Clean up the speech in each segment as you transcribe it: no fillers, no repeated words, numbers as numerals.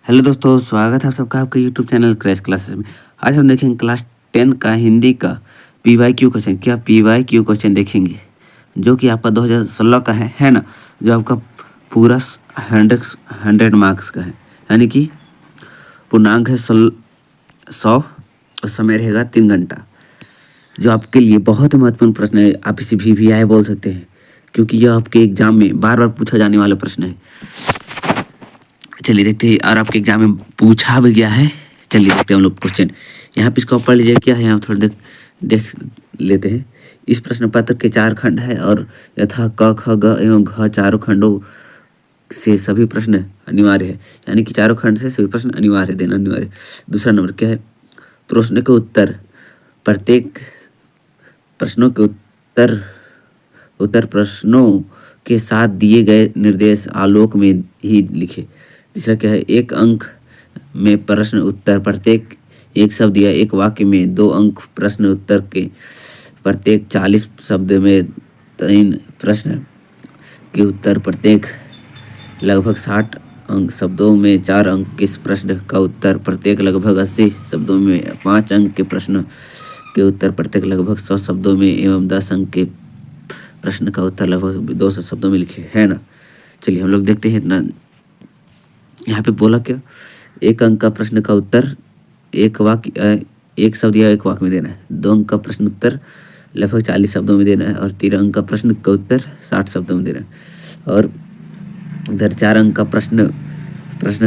Hello दोस्तों, स्वागत है आप सबका आपके यूट्यूब चैनल क्रैश क्लासेस में। आज हम देखेंगे क्लास 10 का हिंदी का पीवाईक्यू क्वेश्चन। क्या पीवाईक्यू क्वेश्चन देखेंगे जो कि आपका 2016 का है ना। जो आपका पूरा 100 मार्क्स का है, यानी कि पूर्णांक है 100 और समय रहेगा 3 घंटा। जो आपके लिए बहुत ही महत्वपूर्ण प्रश्न है। आप इसे VVI बोल सकते हैं क्योंकि यह आपके एग्जाम में बार बार पूछा जाने वाला प्रश्न है। चलिए देखते हैं, और आपके एग्जाम में पूछा भी गया है। चलिए देखते हैं हम लोग क्वेश्चन। यहाँ पे इसको पढ़ लीजिए, क्या है यहाँ थोड़ा देख लेते हैं। इस प्रश्न पत्र के 4 खंड है और यथा क ख ग एवं घ चारों खंडों से सभी प्रश्न अनिवार्य है, यानी कि चारों खंड से सभी प्रश्न अनिवार्य देना अनिवार्य। दूसरा नंबर क्या है, प्रश्न के उत्तर प्रत्येक प्रश्नों के उत्तर प्रश्नों के साथ दिए गए निर्देश आलोक में ही लिखे। तीसरा क्या है, एक अंक में प्रश्न उत्तर प्रत्येक एक शब्द या एक वाक्य में 2 अंक, प्रश्न उत्तर के प्रत्येक 40 शब्द में 3 प्रश्न के उत्तर प्रत्येक लगभग 60 अंक शब्दों में 4 अंक के प्रश्न का उत्तर प्रत्येक लगभग 80 शब्दों में 5 अंक के प्रश्न के उत्तर प्रत्येक लगभग 100 शब्दों में एवं 10 अंक के प्रश्न का उत्तर लगभग 200 शब्दों में लिखे, है ना। चलिए हम लोग देखते हैं इतना। यहाँ पे बोला क्या, एक अंक का प्रश्न का उत्तर एक वाक्य एक शब्द या एक वाक्य में देना है। 2 अंक का प्रश्न उत्तर लगभग 40 शब्दों में देना है और 3 अंक का प्रश्न का उत्तर 60 शब्दों में देना है। और इधर 4 अंक का प्रश्न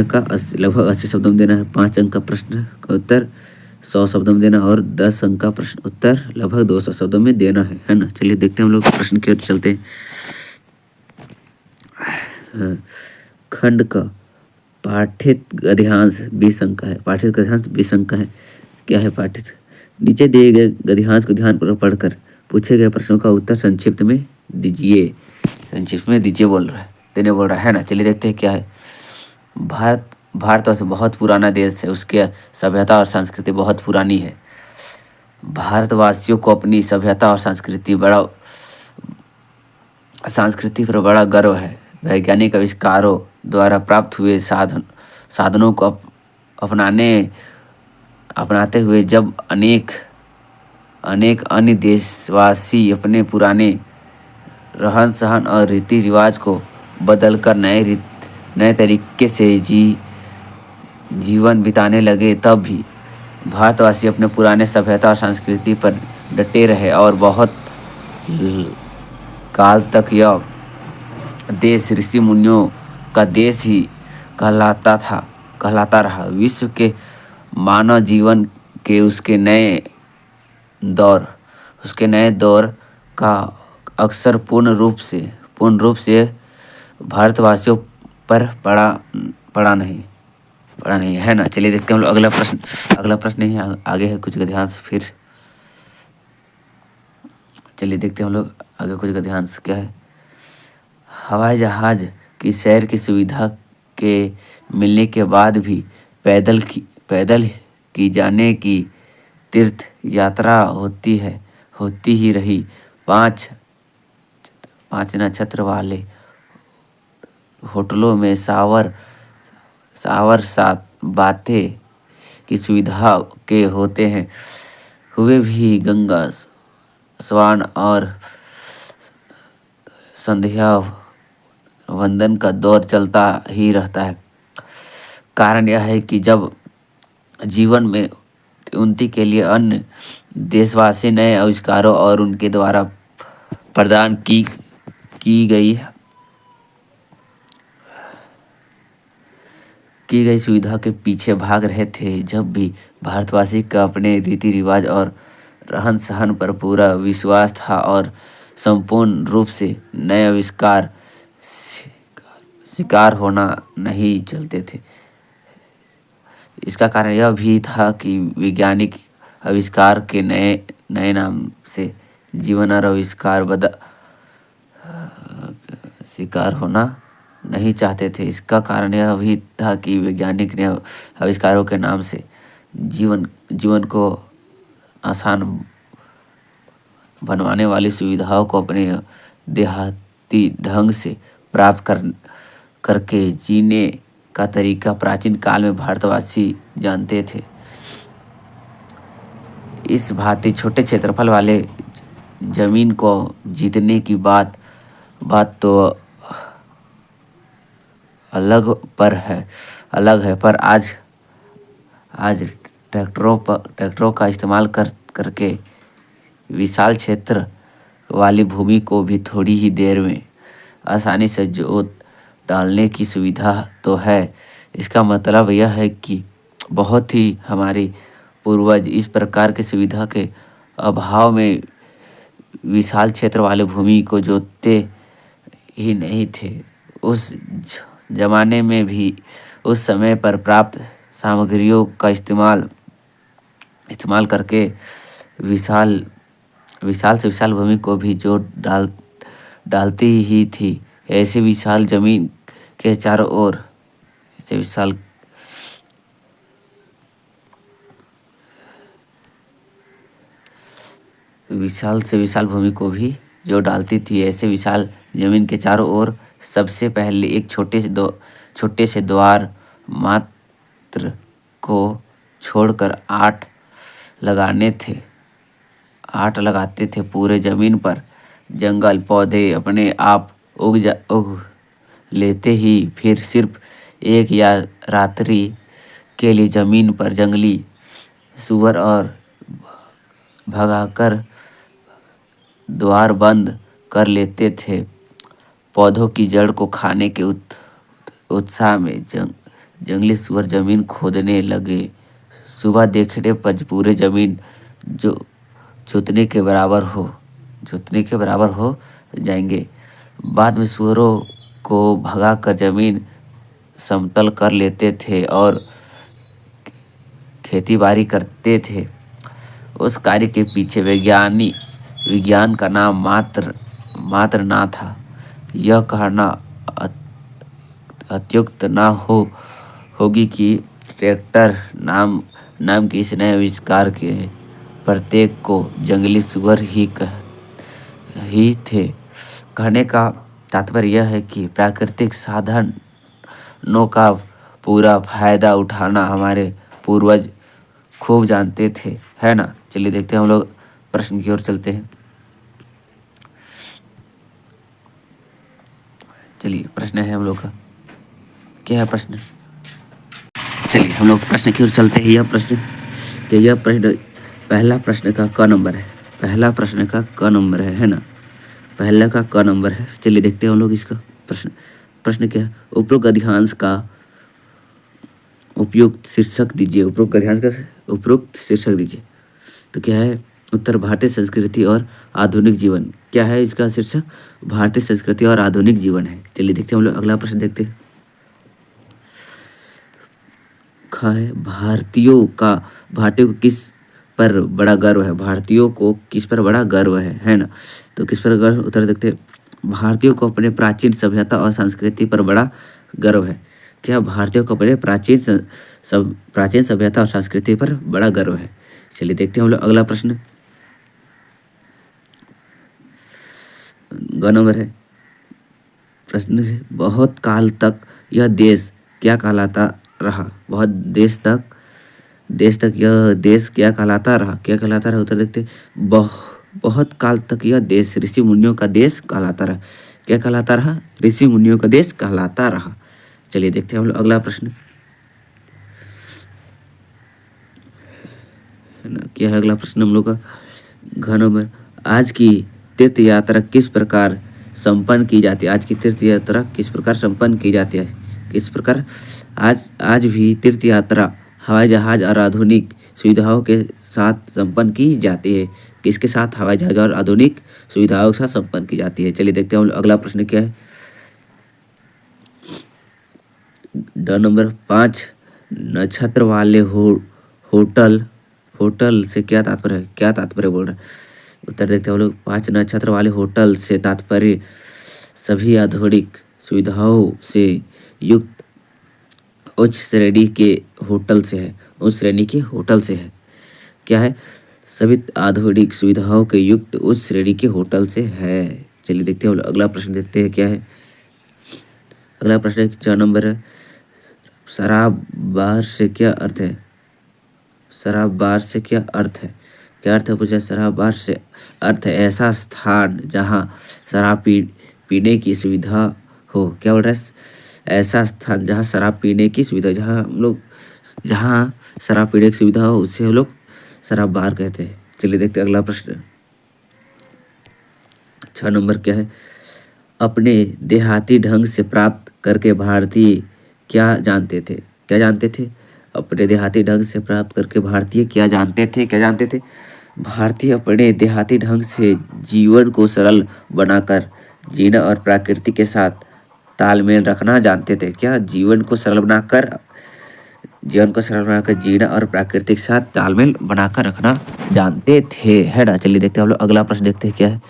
का लगभग 80 शब्दों में देना है। 5 अंक का प्रश्न का उत्तर 100 शब्दों में देना और 10 अंक का प्रश्न उत्तर लगभग 200 शब्दों में देना है ना। चलिए देखते हैं हम लोग प्रश्न की ओर चलते हैं। खंड का पाठित गद्यांश 20 अंक का है। पाठित गद्यांश 20 अंक का है। क्या है पाठित? नीचे दिए गए गद्यांश को ध्यानपूर्वक पढ़कर पूछे गए प्रश्नों का उत्तर संक्षिप्त में दीजिए। संक्षिप्त में दीजिए बोल रहा है, देने बोल रहा है ना। चलिए देखते हैं क्या है। भारत बहुत पुराना देश है, उसके सभ्यता और संस्कृति बहुत पुरानी है। भारतवासियों को अपनी सभ्यता और संस्कृति पर बड़ा गर्व है। वैज्ञानिक आविष्कारों द्वारा प्राप्त हुए साधनों को अपनाते हुए जब अनेक अन्य देशवासी अपने पुराने रहन सहन और रीति रिवाज को बदलकर नए तरीके से जीवन बिताने लगे, तब भी भारतवासी अपने पुराने सभ्यता और संस्कृति पर डटे रहे और बहुत काल तक यह देश ऋषि मुनियों का देश ही कहलाता रहा। विश्व के मानव जीवन के उसके नए दौर का अक्सर पूर्ण रूप से भारतवासियों पर पड़ा नहीं है ना। चलिए देखते हैं हम लोग अगला प्रश्न ही आगे है कुछ गद्यांश। फिर चलिए देखते हैं हम लोग आगे कुछ गद्यांश क्या है। हवाई जहाज की सैर की सुविधा के मिलने के बाद भी पैदल की जाने की तीर्थ यात्रा होती ही रही। 5 नक्षत्र वाले होटलों में शावर साथ बातें की सुविधा के होते हैं हुए भी गंगा स्नान और संध्या वंदन का दौर चलता ही रहता है। कारण यह है कि जब जीवन में उन्नति के लिए अन्य देशवासी नए आविष्कारों और उनके द्वारा प्रदान की गई सुविधा के पीछे भाग रहे थे। जब भी भारतवासी का अपने रीति रिवाज और रहन सहन पर पूरा विश्वास था और संपूर्ण रूप से नए आविष्कार शिकार होना नहीं चलते थे। इसका कारण यह भी था कि वैज्ञानिक आविष्कार के नए नाम से जीवन और आविष्कार शिकार होना नहीं चाहते थे। इसका कारण यह भी था कि वैज्ञानिक ने आविष्कारों के नाम से जीवन को आसान बनवाने वाली सुविधाओं को अपने देहाती ढंग से प्राप्त करके जीने का तरीका प्राचीन काल में भारतवासी जानते थे। इस भांति छोटे क्षेत्रफल वाले जमीन को जीतने की बात तो अलग है, पर आज आज ट्रैक्टरों का इस्तेमाल करके विशाल क्षेत्र वाली भूमि को भी थोड़ी ही देर में आसानी से जोत डालने की सुविधा तो है। इसका मतलब यह है कि बहुत ही हमारे पूर्वज इस प्रकार की सुविधा के अभाव में विशाल क्षेत्र वाले भूमि को जोतते ही नहीं थे। उस जमाने में भी उस समय पर प्राप्त सामग्रियों का इस्तेमाल करके विशाल विशाल से विशाल भूमि को भी डालती ही थी। ऐसे विशाल जमीन के चारों ओर ऐसे विशाल से विशाल भूमि को भी जो डालती थी। ऐसे विशाल जमीन के चारों ओर सबसे पहले एक छोटे से द्वार मात्र को छोड़कर 8 लगाते थे। पूरे जमीन पर जंगल पौधे अपने आप उग लेते ही फिर सिर्फ एक या रात्रि के लिए जमीन पर जंगली सुअर और भगाकर द्वार बंद कर लेते थे। पौधों की जड़ को खाने के उत्साह में जंगली सुअर जमीन खोदने लगे। सुबह देखने पर पूरे जमीन जो जोतने के बराबर हो जाएंगे। बाद में सुअरों को भगाकर जमीन समतल कर लेते थे और खेती-बाड़ी करते थे। उस कार्य के पीछे विज्ञान का नाम मात्र ना था। यह कहना अत्युक्त ना होगी कि ट्रैक्टर नाम के इस नए आविष्कार के प्रत्येक को जंगली सुअर ही थे। कहने का तात्पर्य यह है कि प्राकृतिक साधनों का पूरा फायदा उठाना हमारे पूर्वज खूब जानते थे, है ना। चलिए देखते हैं, हम लोग प्रश्न की ओर चलते हैं। चलिए प्रश्न है हम लोग का, क्या है प्रश्न। चलिए हम लोग प्रश्न की ओर चलते हैं। यह प्रश्न पहला प्रश्न का क नंबर है। पहला प्रश्न का क नंबर है ना। पहला का क नंबर है। चलिए देखते हैं हम लोग इसका प्रश्न क्या है। उपरोक्त गद्यांश का उपयुक्त शीर्षक दीजिए। उपयुक्त शीर्षक दीजिए। तो क्या है उत्तर, भारतीय संस्कृति और आधुनिक जीवन। क्या है इसका शीर्षक, भारतीय संस्कृति और आधुनिक जीवन है। चलिए देखते हैं हम लोग अगला प्रश्न देखते हैं। ख है, भारतीयों को किस पर बड़ा गर्व है। भारतीयों को किस पर बड़ा गर्व है ना। तो किस पर गर्व, उत्तर देखते हैं। भारतीयों को अपने प्राचीन सभ्यता और संस्कृति पर बड़ा गर्व है। क्या भारतीयों को अपने प्राचीन सभ्यता और संस्कृति पर बड़ा गर्व है। चलिए देखते हैं हम लोग अगला प्रश्न। ग नंबर है। प्रश्न है, बहुत काल तक यह देश क्या कहलाता रहा। देश तक यह देश क्या कहलाता रहा। उत्तर देखते हैं। बहुत काल तक यह देश ऋषि मुनियों का देश कहलाता रहा। क्या कहलाता रहा, ऋषि मुनियों का देश कहलाता रहा। चलिए देखते हैं हम लोग अगला प्रश्न, है ना। क्या है अगला प्रश्न हम लोग का। घ नंबर, आज की तीर्थ यात्रा किस प्रकार संपन्न की जाती है। आज की तीर्थ यात्रा किस प्रकार संपन्न की जाती है। किस प्रकार आज भी तीर्थ यात्रा हवाई जहाज और आधुनिक सुविधाओं के साथ संपन्न की जाती है। किसके साथ, हवाई जहाज और आधुनिक सुविधाओं के साथ संपन्न की जाती है। चलिए देखते हैं हम अगला प्रश्न क्या है। ड नंबर, 5 नक्षत्र वाले होटल से क्या तात्पर्य बोल रहा है। उत्तर देखते हैं हम लोग। 5 नक्षत्र वाले होटल से तात्पर्य सभी आधुनिक सुविधाओं से युक्त उच्च श्रेणी के होटल से है। क्या है, सभी आधुनिक सुविधाओं के युक्त उच्च श्रेणी के होटल से है। चलिए देखते हैं अगला प्रश्न देखते हैं क्या है। अगला प्रश्न 4 नंबर है। शराब बार से क्या अर्थ है? शराब बार से क्या अर्थ है? क्या अर्थ है पूछा? शराब बार से अर्थ है ऐसा स्थान जहाँ शराब पीने की सुविधा हो। क्या बोल रहा है? ऐसा स्थान जहाँ शराब पीने की सुविधा, जहाँ शराब पीने की सुविधा हो उसे हम लोग शराब बार कहते हैं। चलिए देखते हैं अगला प्रश्न। 6 नंबर क्या है? अपने देहाती ढंग से प्राप्त करके भारतीय क्या जानते थे? क्या जानते थे? अपने देहाती ढंग से प्राप्त करके भारतीय क्या जानते थे? क्या जानते थे? भारतीय अपने देहाती ढंग से जीवन को सरल बनाकर जीना और प्रकृति के साथ तालमेल रखना जानते थे। क्या? जीवन को सरल बनाकर जीना और प्रकृति के साथ तालमेल बनाकर रखना जानते थे, है ना। चलिए देखते हैं हम लोग अगला प्रश्न देखते हैं क्या है।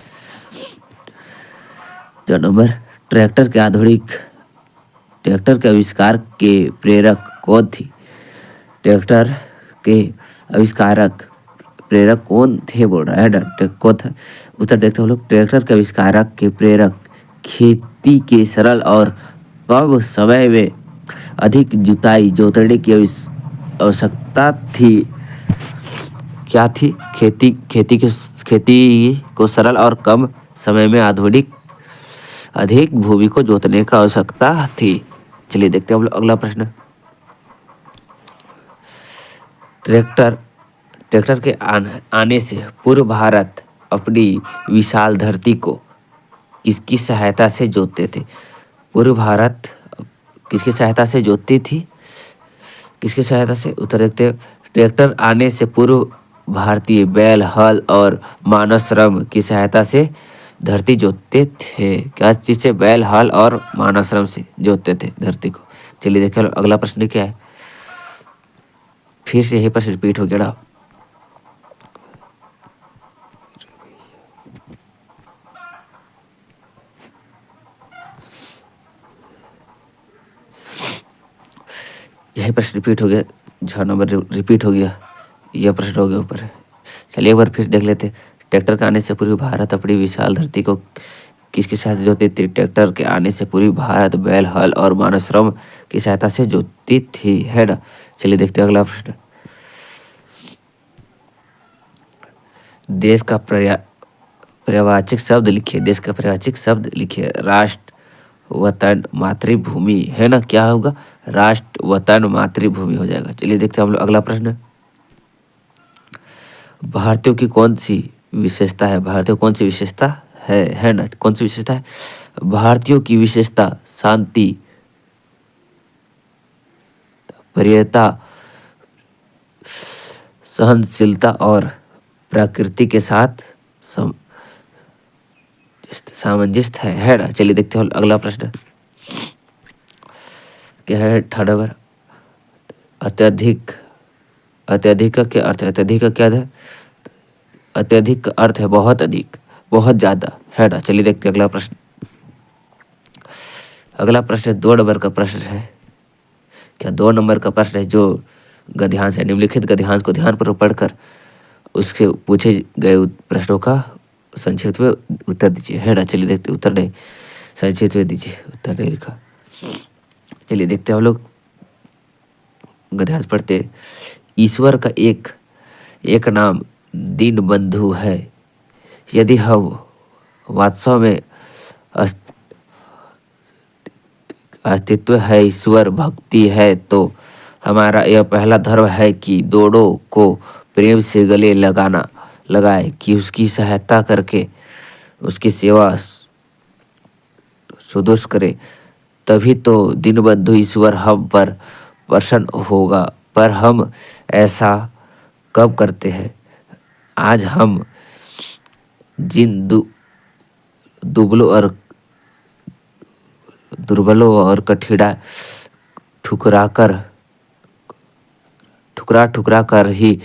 4 नंबर, ट्रैक्टर के आविष्कार के प्रेरक कौन थी? ट्रैक्टर के आविष्कारक प्रेरक कौन थे बोल रहा है ना। कौन था? उत्तर देखते हैं हम लोग। ट्रैक्टर के आविष्कारक के प्रेरक खेती के सरल और कम समय में अधिक जुताई जोतने की आवश्यकता थी। क्या थी? खेती को सरल और कम समय में अधिक भूमि को जोतने का आवश्यकता थी। चलिए देखते हैं हम लोग अगला प्रश्न। ट्रैक्टर के आने से पूर्व भारत अपनी विशाल धरती को किसकी सहायता से जोतते थे? पूर्व भारत किसकी सहायता से जोतती थी? किसकी सहायता से? उत्तर देखते हैं। ट्रैक्टर आने से पूर्व भारतीय बैल, हल और मानव श्रम की सहायता से धरती जोतते थे। क्या चीज से? बैल, हल और मानव श्रम से जोतते थे धरती को। चलिए देखिए अगला प्रश्न क्या है। फिर से यही प्रश्न रिपीट हो गया ना। यही प्रश्न रिपीट हो गया। 6 नंबर रिपीट हो गया। यह प्रश्न हो गया ऊपर। चलिए एक बार फिर देख लेते। ट्रैक्टर के आने से पूर्वी भारत अपनी विशाल धरती को किसकी सहायता से जोतती थी? ट्रैक्टर के आने से पूर्वी भारत बैल, हल और मानव श्रम की सहायता से जोतती थी, है ना। चलिए देखते हैं अगला प्रश्न। देश का पर्यायवाचक शब्द लिखिए। देश का पर्यायवाचक शब्द लिखिए। राष्ट्र, वतन, मातृभूमि, है ना। क्या होगा? राष्ट्र, वतन, मातृभूमि हो जाएगा। चलिए देखते हैं हम लोग अगला प्रश्न। भारतीयों की कौन सी विशेषता है? भारतीयों कौन सी विशेषता है ना। कौन सी विशेषता है? भारतीयों की विशेषता शांति, प्रियता, सहनशीलता और प्रकृति के साथ सामंजस्य है ना। चलिए देखते हैं अगला प्रश्न क्या है। 3rd नंबर, अत्यधिक का क्या अर्थ है? अत्यधिक का क्या है? अत्यधिक का अर्थ है बहुत अधिक, बहुत ज्यादा, है ना। चलिए देखते हैं अगला प्रश्न। अगला प्रश्न 2 नंबर का प्रश्न है। क्या 2 नंबर का प्रश्न है जो गद्यांश है। निम्नलिखित गद्यांश को ध्यानपूर्वक पढ़कर उसके पूछे गए प्रश्नों का संक्षिप्त में उत्तर दीजिए, है ना। चलिए देखते। उत्तर नहीं, संक्षिप्त में दीजिए, उत्तर नहीं लिखा। चलिए देखते हैं हम लोग गद्यांश पढ़ते। ईश्वर का एक नाम दीनबंधु है। यदि हम वास्तव में अस्तित्व है, ईश्वर भक्ति है, तो हमारा यह पहला धर्म है कि दोनों को प्रेम से गले लगाए, कि उसकी सहायता करके उसकी सेवा सुदृढ़ करे। तभी तो दीनबंधु ईश्वर हम पर प्रसन्न होगा। पर हम ऐसा कब करते हैं? आज हम जिन दुर्बलों और कठिना ठुकरा कर ही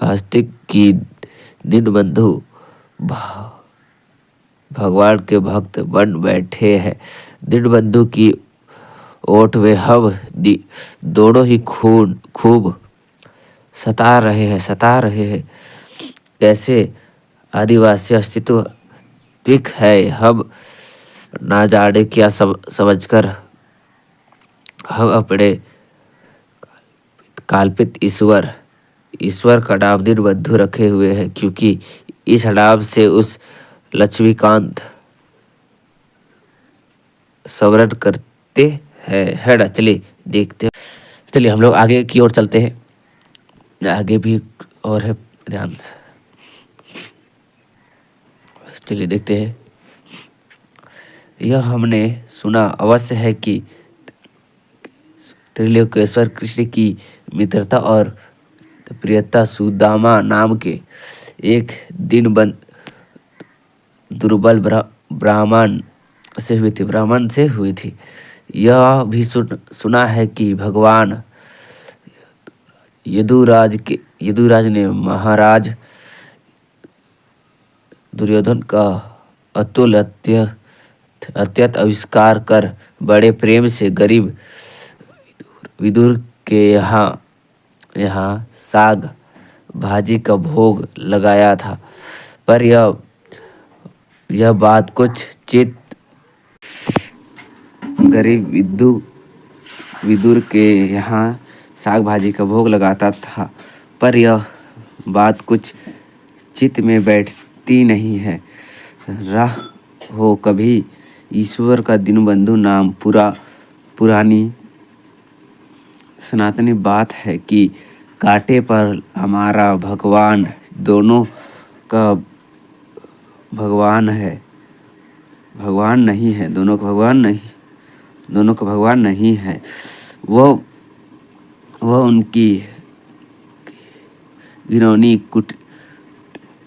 अस्तिक की दीनबंधु भगवान के भक्त बन बैठे हैं। दीनबंधु की ओट में हम दोनों ही खूब सता रहे हैं। कैसे आदिवासी अस्तित्व त्विक है, हम ना जाने क्या समझकर हम अपने काल्पित ईश्वर का नाम दिन बंधु रखे हुए हैं, क्योंकि इस नाम से उस लक्ष्मीकांत स्मरण करते हैं, है ना। चलिए देखते हैं, चलिए हम लोग आगे की ओर चलते हैं। आगे भी और है, ध्यान से चलिए देखते हैं। यह हमने सुना अवश्य है कि त्रिलोकेश्वर कृष्ण की मित्रता और प्रियता सुदामा नाम के एक दिन दुर्बल ब्राह्मण से हुई थी। यह भी सुना है कि भगवान यदुराज ने महाराज दुर्योधन का अत्यंत आविष्कार कर बड़े प्रेम से गरीब विदुर के यहाँ साग भाजी का भोग लगाया था। पर यह बात कुछ चित गरीब विदुर के यहाँ साग भाजी का भोग लगाता था, पर यह बात कुछ चित्त में बैठती नहीं है। राह हो कभी ईश्वर का दीनबंधु नाम पुरानी सनातनी बात है कि कांटे पर हमारा भगवान दोनों का भगवान नहीं है, दोनों का भगवान नहीं है। वह उनकी घिनौनी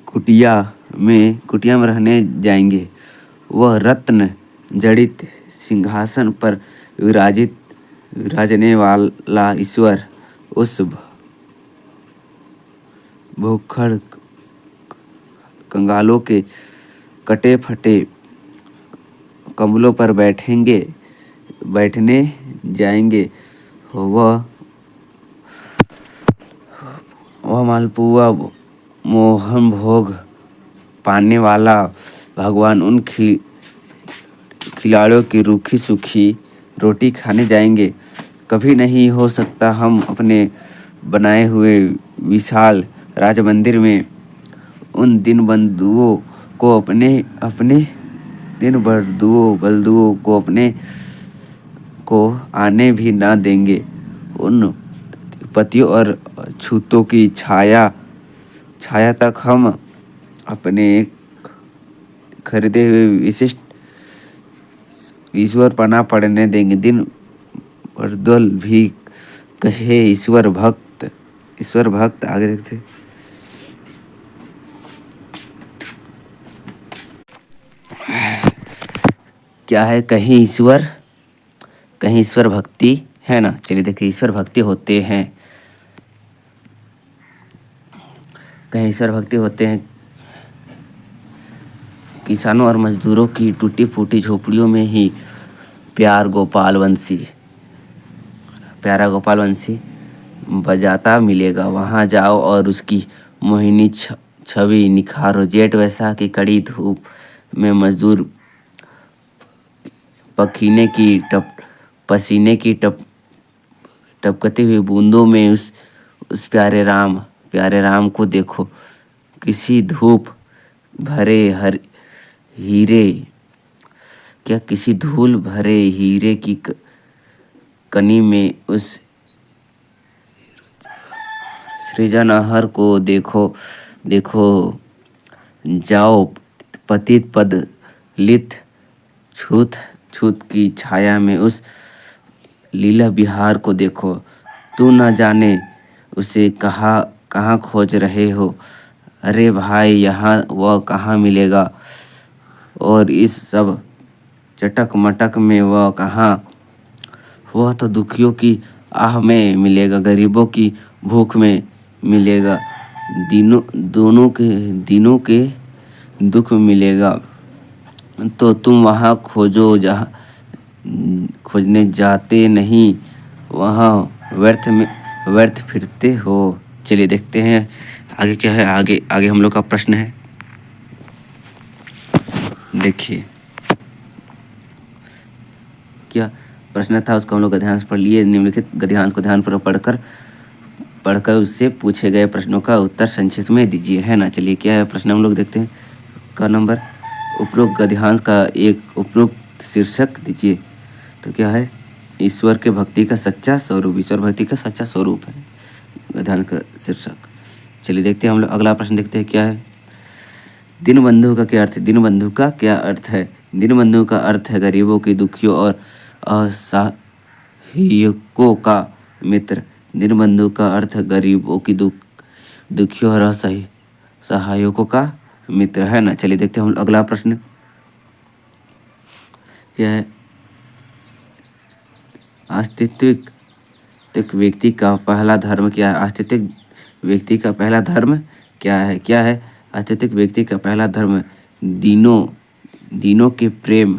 कुटिया में रहने जाएंगे। वह रत्न जड़ित सिंहासन पर विराजने वाला ईश्वर उस भूखड़ कंगालों के कटे फटे कमलों पर बैठने जाएंगे। वह मालपुआ मोहन भोग पाने वाला भगवान उन खिलाड़ियों की रूखी सूखी रोटी खाने जाएंगे। कभी नहीं हो सकता हम अपने बनाए हुए विशाल राजमंदिर में उन दिन बंधुओं को अपने को आने भी ना देंगे। उन पतियों और छूतों की छाया तक हम अपने खरीदे हुए विशिष्ट ईश्वर पना पड़ने देंगे। दिन बरदल भी कहे ईश्वर भक्त आगे देखते। क्या है, कहीं ईश्वर भक्ति है ना। चलिए देखिए, ईश्वर भक्ति होते हैं, कहीं ईश्वर भक्ति होते हैं किसानों और मजदूरों की टूटी फूटी झोपड़ियों में ही प्यारा गोपाल वंशी बजाता मिलेगा। वहां जाओ और उसकी मोहिनी छवि निखारो। जेठ वैसा की कड़ी धूप में मजदूर पसीने की टपकती हुई बूंदों में उस प्यारे राम को देखो। किसी धूल भरे हीरे की कनी में उस सृजनहार को देखो। जाओ पतित पद लित छूत की छाया में उस लीला विहार को देखो। तू न जाने उसे कहाँ खोज रहे हो। अरे भाई, यहाँ वह कहाँ मिलेगा। और इस सब चटक मटक में वह कहाँ। वह तो दुखियों की आह में मिलेगा, गरीबों की भूख में मिलेगा, दोनों के दुख में मिलेगा। तो तुम वहाँ खोजो जहाँ खोजने जाते नहीं, वहाँ व्यर्थ फिरते हो। चलिए देखते हैं आगे क्या है। आगे हम लोग का प्रश्न है, देखिए क्या प्रश्न था उसको हम लोग गद्यांश पढ़ लिए। निम्नलिखित गद्यांश को ध्यानपूर्वक पढ़कर उससे पूछे गए प्रश्नों का उत्तर संक्षिप्त में दीजिए, है ना। चलिए क्या है प्रश्न हम लोग देखते हैं। का नंबर उपरोक्त गद्यांश का एक उपरोक्त शीर्षक दीजिए। तो क्या है, ईश्वर के भक्ति का सच्चा स्वरूप। ईश्वर भक्ति का सच्चा स्वरूप है गद्यांश का शीर्षक। चलिए देखते हैं हम लोग अगला प्रश्न देखते हैं क्या है। दीनबंधु का क्या अर्थ है। दीनबंधु का क्या अर्थ है। दीनबंधु का अर्थ है गरीबों की, दुखियों और असहायों का मित्र। दीनबंधु का अर्थ है गरीबों की, दुखियों और असहायों का मित्र, है ना। चलिए देखते हैं हम अगला प्रश्न क्या है। अस्तित्विक व्यक्ति का पहला धर्म क्या है। अस्तित्विक व्यक्ति का पहला धर्म क्या है। क्या है अस्तित्विक व्यक्ति का पहला धर्म। दीनों के प्रेम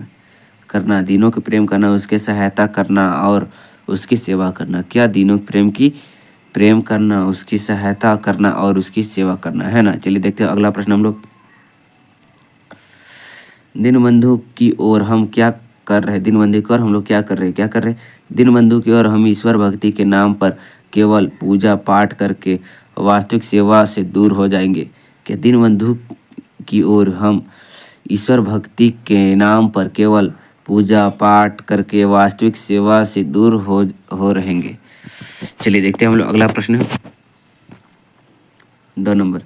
करना, उसके सहायता करना और उसकी सेवा करना। क्या दीनों प्रेम करना, उसकी सहायता करना और उसकी सेवा करना, है ना। चलिए देखते हैं अगला प्रश्न हम लोग। दीनबंधु की ओर हम क्या कर रहे हैं। दीनबंधु की ओर हम लोग क्या कर रहे हैं। दीनबंधु की ओर हम ईश्वर भक्ति के नाम पर केवल पूजा पाठ करके वास्तविक सेवा से दूर हो जाएंगे। क्या दीनबंधु की ओर हम ईश्वर भक्ति के नाम पर केवल पूजा पाठ करके वास्तविक सेवा से दूर हो रहेंगे। चलिए देखते हैं हम लोग अगला प्रश्न। 2 नंबर,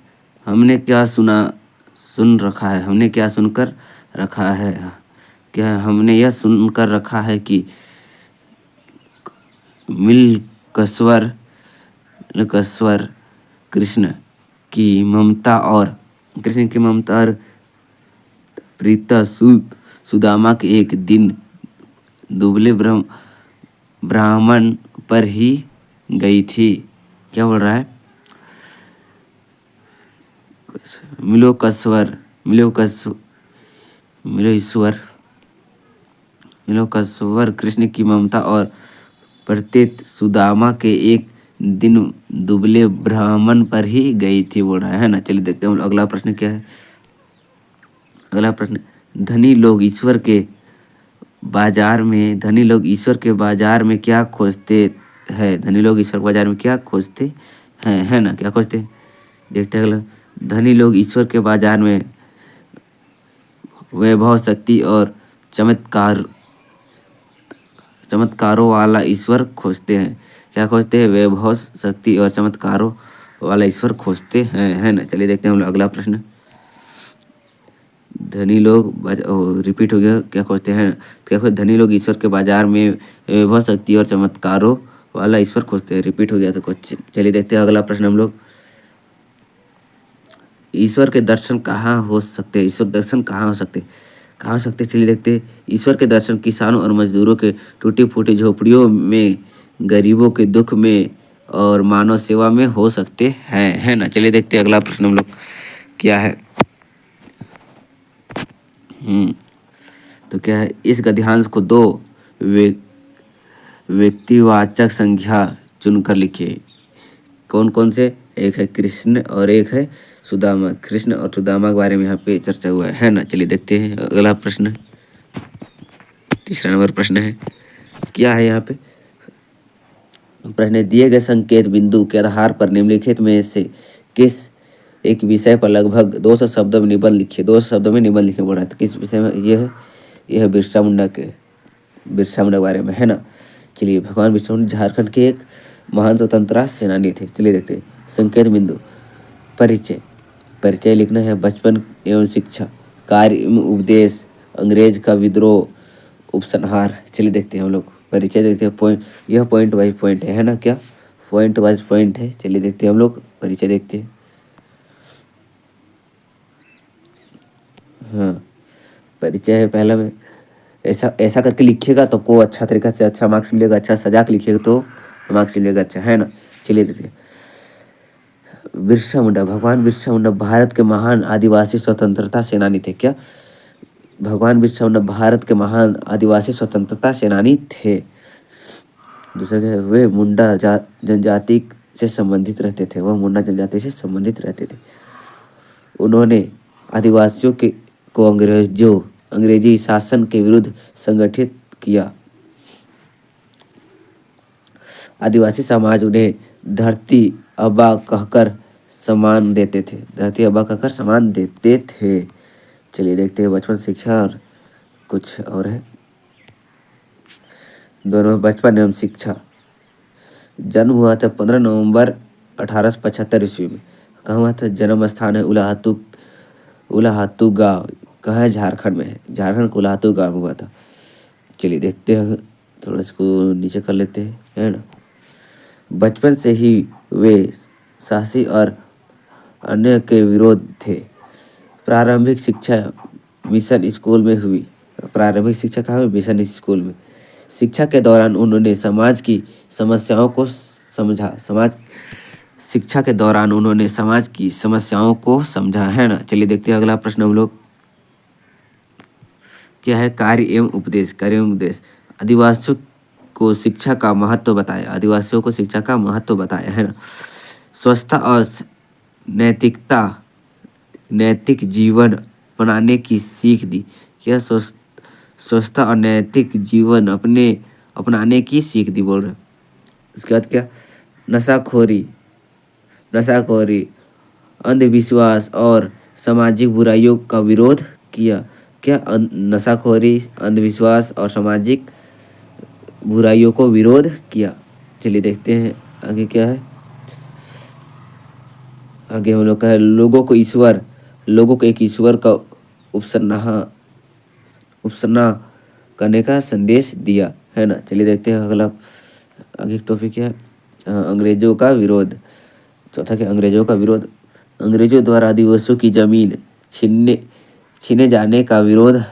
हमने क्या सुन रखा है। हमने क्या सुनकर रखा है। क्या हमने यह सुनकर रखा है कि मिलकस्वर कृष्ण की ममता और प्रीता सुदामा के एक दिन दुबले ब्राह्मण पर ही गई थी। क्या बोल रहा है। मिलोकस्वर कृष्ण की ममता और प्रत्येक सुदामा के एक दिन दुबले ब्राह्मण पर ही गई थी, बोल रहा है ना। चलिए देखते हैं अगला प्रश्न क्या है। अगला प्रश्न, धनी लोग ईश्वर के बाजार में क्या खोजते हैं। धनी लोग ईश्वर के बाजार में क्या खोजते हैं, है ना। क्या खोजते हैं देखते हैं अगला। धनी लोग ईश्वर के बाजार में वैभव, शक्ति और चमत्कारों वाला ईश्वर खोजते हैं। क्या खोजते हैं। वैभव, शक्ति और चमत्कारों वाला ईश्वर खोजते हैं, है ना। चलिए देखते हैं हम लोग अगला प्रश्न। धनी लोग रिपीट हो गया। क्या खोजते हैं। क्या खोजते धनी लोग ईश्वर के बाजार में वैभव, शक्ति और चमत्कारों वाला ईश्वर खोजते हैं। रिपीट हो गया तो कुछ। चलिए देखते हैं अगला प्रश्न हम लोग। ईश्वर के दर्शन कहाँ हो सकते हैं। कहाँ हो सकते चलिए देखते हैं। ईश्वर के दर्शन किसानों और मजदूरों के टूटी फूटी झोपड़ियों में, गरीबों के दुख में और मानव सेवा में हो सकते हैं, है ना। चलिए देखते हैं अगला प्रश्न हम लोग क्या है। तो क्या है, इस गद्यांश को 2 व्यक्तिवाचक संज्ञा चुनकर लिखिए। कौन कौन से। एक है कृष्ण और एक है सुदामा। कृष्ण और सुदामा के बारे में यहाँ पे चर्चा हुआ है ना। चलिए देखते हैं अगला प्रश्न। 3 नंबर प्रश्न है क्या है यहाँ पे। प्रश्न, दिए गए संकेत बिंदु के आधार पर निम्नलिखित में से किस एक विषय पर लगभग 200 शब्दों में निबंध लिखिए। 200 शब्दों में निबंध लिखने बोल रहा है। तो किस विषय में यह है बिरसा मुंडा के बारे में, है ना। चलिए, भगवान बिरसा मुंडा झारखंड के एक महान स्वतंत्रता सेनानी थे। चलिए देखते हैं संकेत बिंदु। परिचय लिखना है। बचपन एवं शिक्षा, कार्य एवं उपदेश, अंग्रेज का विद्रोह, उपसंहार। चलिए देखते हैं हम लोग परिचय देखते हैं। पॉइंट, यह पॉइंट वाइज पॉइंट है ना। क्या पॉइंट वाइज पॉइंट है। चलिए देखते हैं हम लोग परिचय देखते हैं। हाँ, परिचय है पहला में। ऐसा करके लिखिएगा तो को अच्छा तरीका से अच्छा मार्क्स मिलेगा। अच्छा सजा के लिखिएगा तो मार्क्स मिलेगा अच्छा, है ना। चलिए देखते हैं। बिरसा मुंडा, भगवान बिरसा मुंडा भारत के महान आदिवासी स्वतंत्रता सेनानी थे। क्या भगवान बिरसा मुंडा भारत के महान आदिवासी स्वतंत्रता सेनानी थे। दूसरा क्या है, वे मुंडा जनजाति से संबंधित रहते थे। वह मुंडा जनजाति से संबंधित रहते थे। उन्होंने आदिवासियों को अंग्रेजी शासन के विरुद्ध संगठित किया। आदिवासी समाज उन्हें धरती अब्बा कहकर सम्मान देते थे, धरती अब्बा कहकर सम्मान देते थे। चलिए देखते हैं बचपन शिक्षा और कुछ और है। दोनों बचपन एवं शिक्षा। जन्म हुआ था 15 नवंबर 1875 ईस्वी में। कहाँ हुआ था? जन्म स्थान है उलाहातू गाँव, कहाँ है? झारखंड में है, झारखंड के उलाहातू गाँव में हुआ था। चलिए देखते हैं, थोड़ा इसको नीचे कर लेते हैं, है ना। बचपन से ही वे साहसी और अन्य के विरोध थे। प्रारंभिक शिक्षा मिशन स्कूल में हुई। प्रारंभिक शिक्षा कहाँ हुई? मिशन स्कूल में। शिक्षा के दौरान उन्होंने समाज की समस्याओं को समझा। शिक्षा के दौरान उन्होंने समाज की समस्याओं को समझा, है ना। चलिए देखते हैं अगला प्रश्न हम लोग। क्या है? कार्य एवं उपदेश। कार्य एवं उपदेश। आदिवासियों को शिक्षा का महत्व बताया। आदिवासियों को शिक्षा का महत्व बताया, है ना। स्वच्छता और नैतिक जीवन अपनाने की सीख दी। क्या? स्वच्छता और नैतिक जीवन अपनाने की सीख दी बोल रहे। इसके बाद क्या? नशाखोरी, अंधविश्वास और सामाजिक बुराइयों का विरोध किया। क्या? नशाखोरी, अंधविश्वास और सामाजिक बुराइयों को विरोध किया। चलिए देखते हैं आगे क्या है। आगे हम लोग का है लोगों को एक ईश्वर का उपसना करने का संदेश दिया, है ना। चलिए देखते हैं अगला आगे टॉपिक क्या है। अंग्रेजों का विरोध। चौथा क्या? अंग्रेजों का विरोध। अंग्रेजों द्वारा आदिवासियों की जमीन छीने जाने का विरोध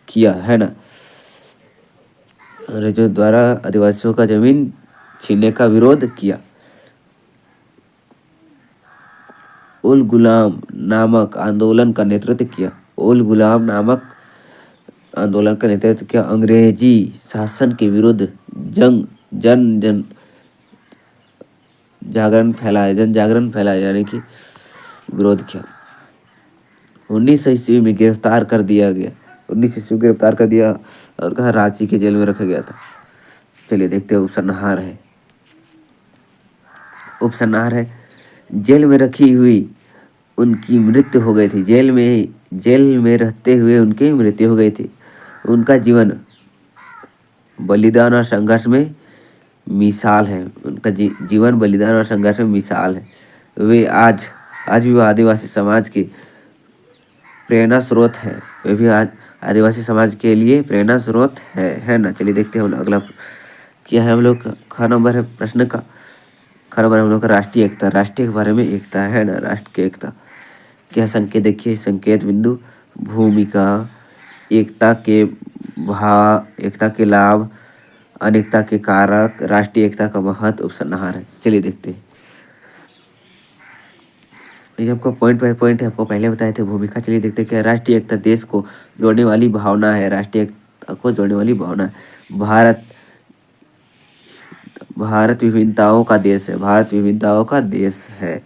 किया, है ना। अंग्रेजों द्वारा आदिवासियों का जमीन छीनने का विरोध किया। उल गुलाम नामक आंदोलन का नेतृत्व किया। उल गुलाम नामक आंदोलन का नेतृत्व किया। अंग्रेजी शासन के विरुद्ध जन जागरण फैलाया यानी कि विरोध किया। 1900 ईस्वी में गिरफ्तार कर दिया और कहा रांची के जेल में रखा गया था। चलिए देखते हैं उपसंहार है। जेल में रखी हुई उनकी मृत्यु हो गई थी। जेल में रहते हुए उनकी मृत्यु हो गई थी। उनका जीवन बलिदान और संघर्ष में मिसाल है। उनका जीवन बलिदान और संघर्ष में मिसाल है। वे आज भी आदिवासी समाज के प्रेरणा स्रोत है। वे भी आज आदिवासी समाज के लिए प्रेरणा स्रोत है ना। चलिए देखते हैं अगला क्या है हम लोग का। ख नंबर है प्रश्न का। ख नंबर हम लोग का राष्ट्रीय एकता। राष्ट्रीय के बारे में एकता, है ना। राष्ट्र की एकता क्या संकेत? देखिए संकेत बिंदु, भूमिका, एकता के लाभ, अनेकता के कारक, राष्ट्रीय एकता का महत्व, उपसंहार है। चलिए देखते हैं। ये आपको पॉइंट बाय पॉइंट है, आपको पहले बताए थे भूमिका। चलिए देखते हैं क्या। राष्ट्रीय एकता देश को जोड़ने वाली भावना है। राष्ट्रीय एकता को जोड़ने वाली भावना है। भारत विभिन्नताओं का देश है। भारत विभिन्नताओं का देश है।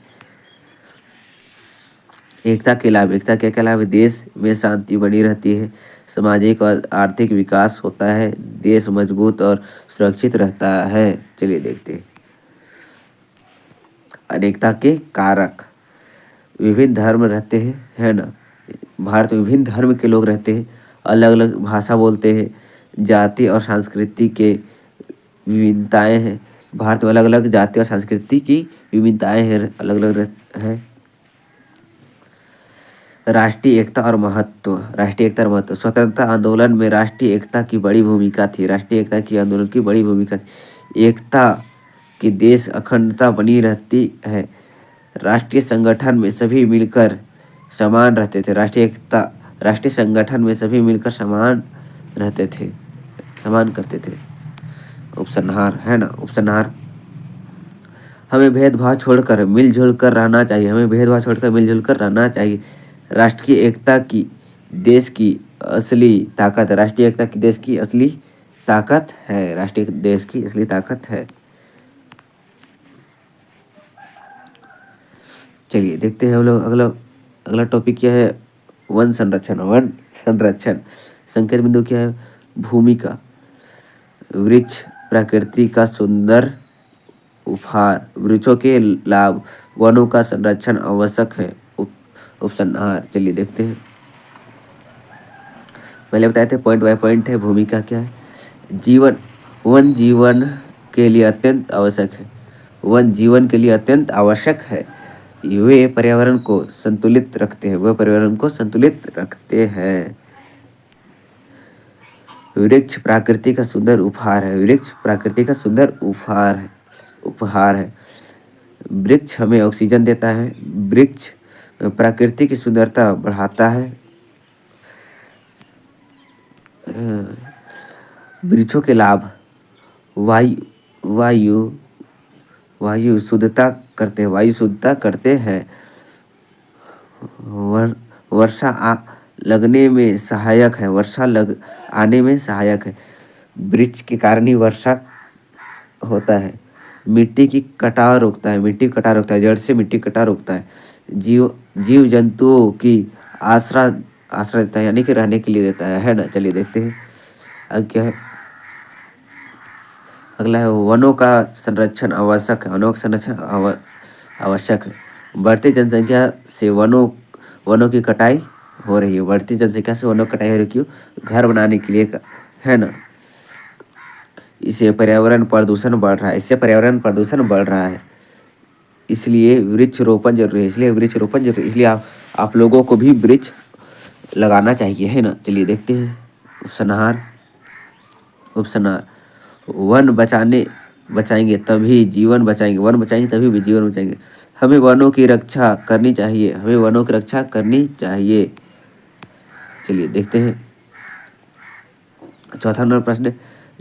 एकता के लाभ क्या लाभ है? देश में शांति बनी रहती है, सामाजिक और आर्थिक विकास होता है, देश मजबूत और सुरक्षित रहता है। चलिए देखते हैं। अनेकता के कारक, विभिन्न धर्म रहते हैं, है ना। भारत में विभिन्न धर्म के लोग रहते हैं, अलग अलग भाषा बोलते हैं, जाति और संस्कृति के विभिन्नताएं हैं। भारत में अलग अलग जाति और संस्कृति की विभिन्नताएं हैं, अलग अलग है। राष्ट्रीय एकता और महत्व। स्वतंत्रता आंदोलन में राष्ट्रीय एकता की बड़ी भूमिका थी। राष्ट्रीय एकता की आंदोलन की बड़ी भूमिका थी। एकता की देश अखंडता बनी रहती है। राष्ट्रीय संगठन में सभी मिलकर समान रहते थे। राष्ट्रीय संगठन में सभी मिलकर समान करते थे। उपसंहार, है ना। उपसंहार, हमें भेदभाव छोड़कर मिलजुल कर रहना चाहिए। राष्ट्रीय एकता की देश की असली ताकत है। राष्ट्रीय एकता की देश की असली ताकत है। चलिए देखते हैं हम लोग अगला टॉपिक क्या है। वन संरक्षण। संकेत बिंदु क्या है? भूमिका, वृक्ष प्रकृति का सुंदर उपहार, वृक्षों के लाभ, वनों का संरक्षण आवश्यक है, उपसंहार। चलिए देखते हैं। पहले बताए थे पॉइंट बाय पॉइंट है, भूमिका क्या है। जीवन, वन जीवन के लिए अत्यंत आवश्यक है। वन जीवन के लिए अत्यंत आवश्यक है। वे पर्यावरण को संतुलित रखते हैं, वह पर्यावरण को संतुलित रखते हैं। वृक्ष प्रकृति का सुंदर उपहार है, वृक्ष प्रकृति का सुंदर उपहार है। वृक्ष हमें ऑक्सीजन देता है, वृक्ष प्रकृति की सुंदरता बढ़ाता है। वृक्षों के लाभ, वायु वायु शुद्धता करते हैं। वर्षा लगने में सहायक है, आने में सहायक है। वृक्ष के कारण ही वर्षा होता है। मिट्टी कटाव रोकता है, जड़ से मिट्टी कटाव रोकता है। जीव जंतुओं की आश्रय देता है, यानी कि रहने के लिए देता है ना। चलिए देखते हैं अब क्या है। अगला है वनों का संरक्षण आवश्यक है, वनों का संरक्षण आवश्यक है। बढ़ती जनसंख्या से वनों की कटाई हो रही है, बढ़ती जनसंख्या से वनों की कटाई हो रही है। क्यों? घर बनाने के लिए, है ना। इससे पर्यावरण प्रदूषण बढ़ रहा है, इसलिए वृक्षारोपण जरूरी है। इसलिए आप लोगों को भी वृक्ष लगाना चाहिए, है ना। चलिए देखते हैं उपसंहार। वन बचाएंगे तभी जीवन बचाएंगे। हमें वनों की रक्षा करनी चाहिए। चलिए देखते हैं चौथा नंबर प्रश्न।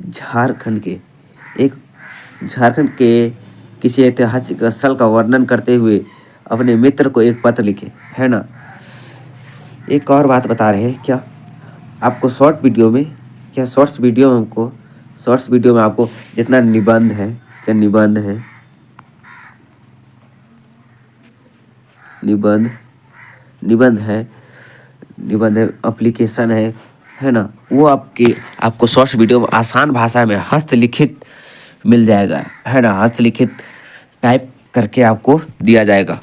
झारखंड के किसी ऐतिहासिक स्थल का वर्णन करते हुए अपने मित्र को एक पत्र लिखे, है ना। एक और बात बता रहे हैं, क्या आपको शॉर्ट्स वीडियो में आपको जितना निबंध है, निबंध है, एप्लीकेशन है ना, वो आपको शॉर्ट्स वीडियो में आसान भाषा में हस्तलिखित मिल जाएगा, है ना। हस्तलिखित टाइप करके आपको दिया जाएगा,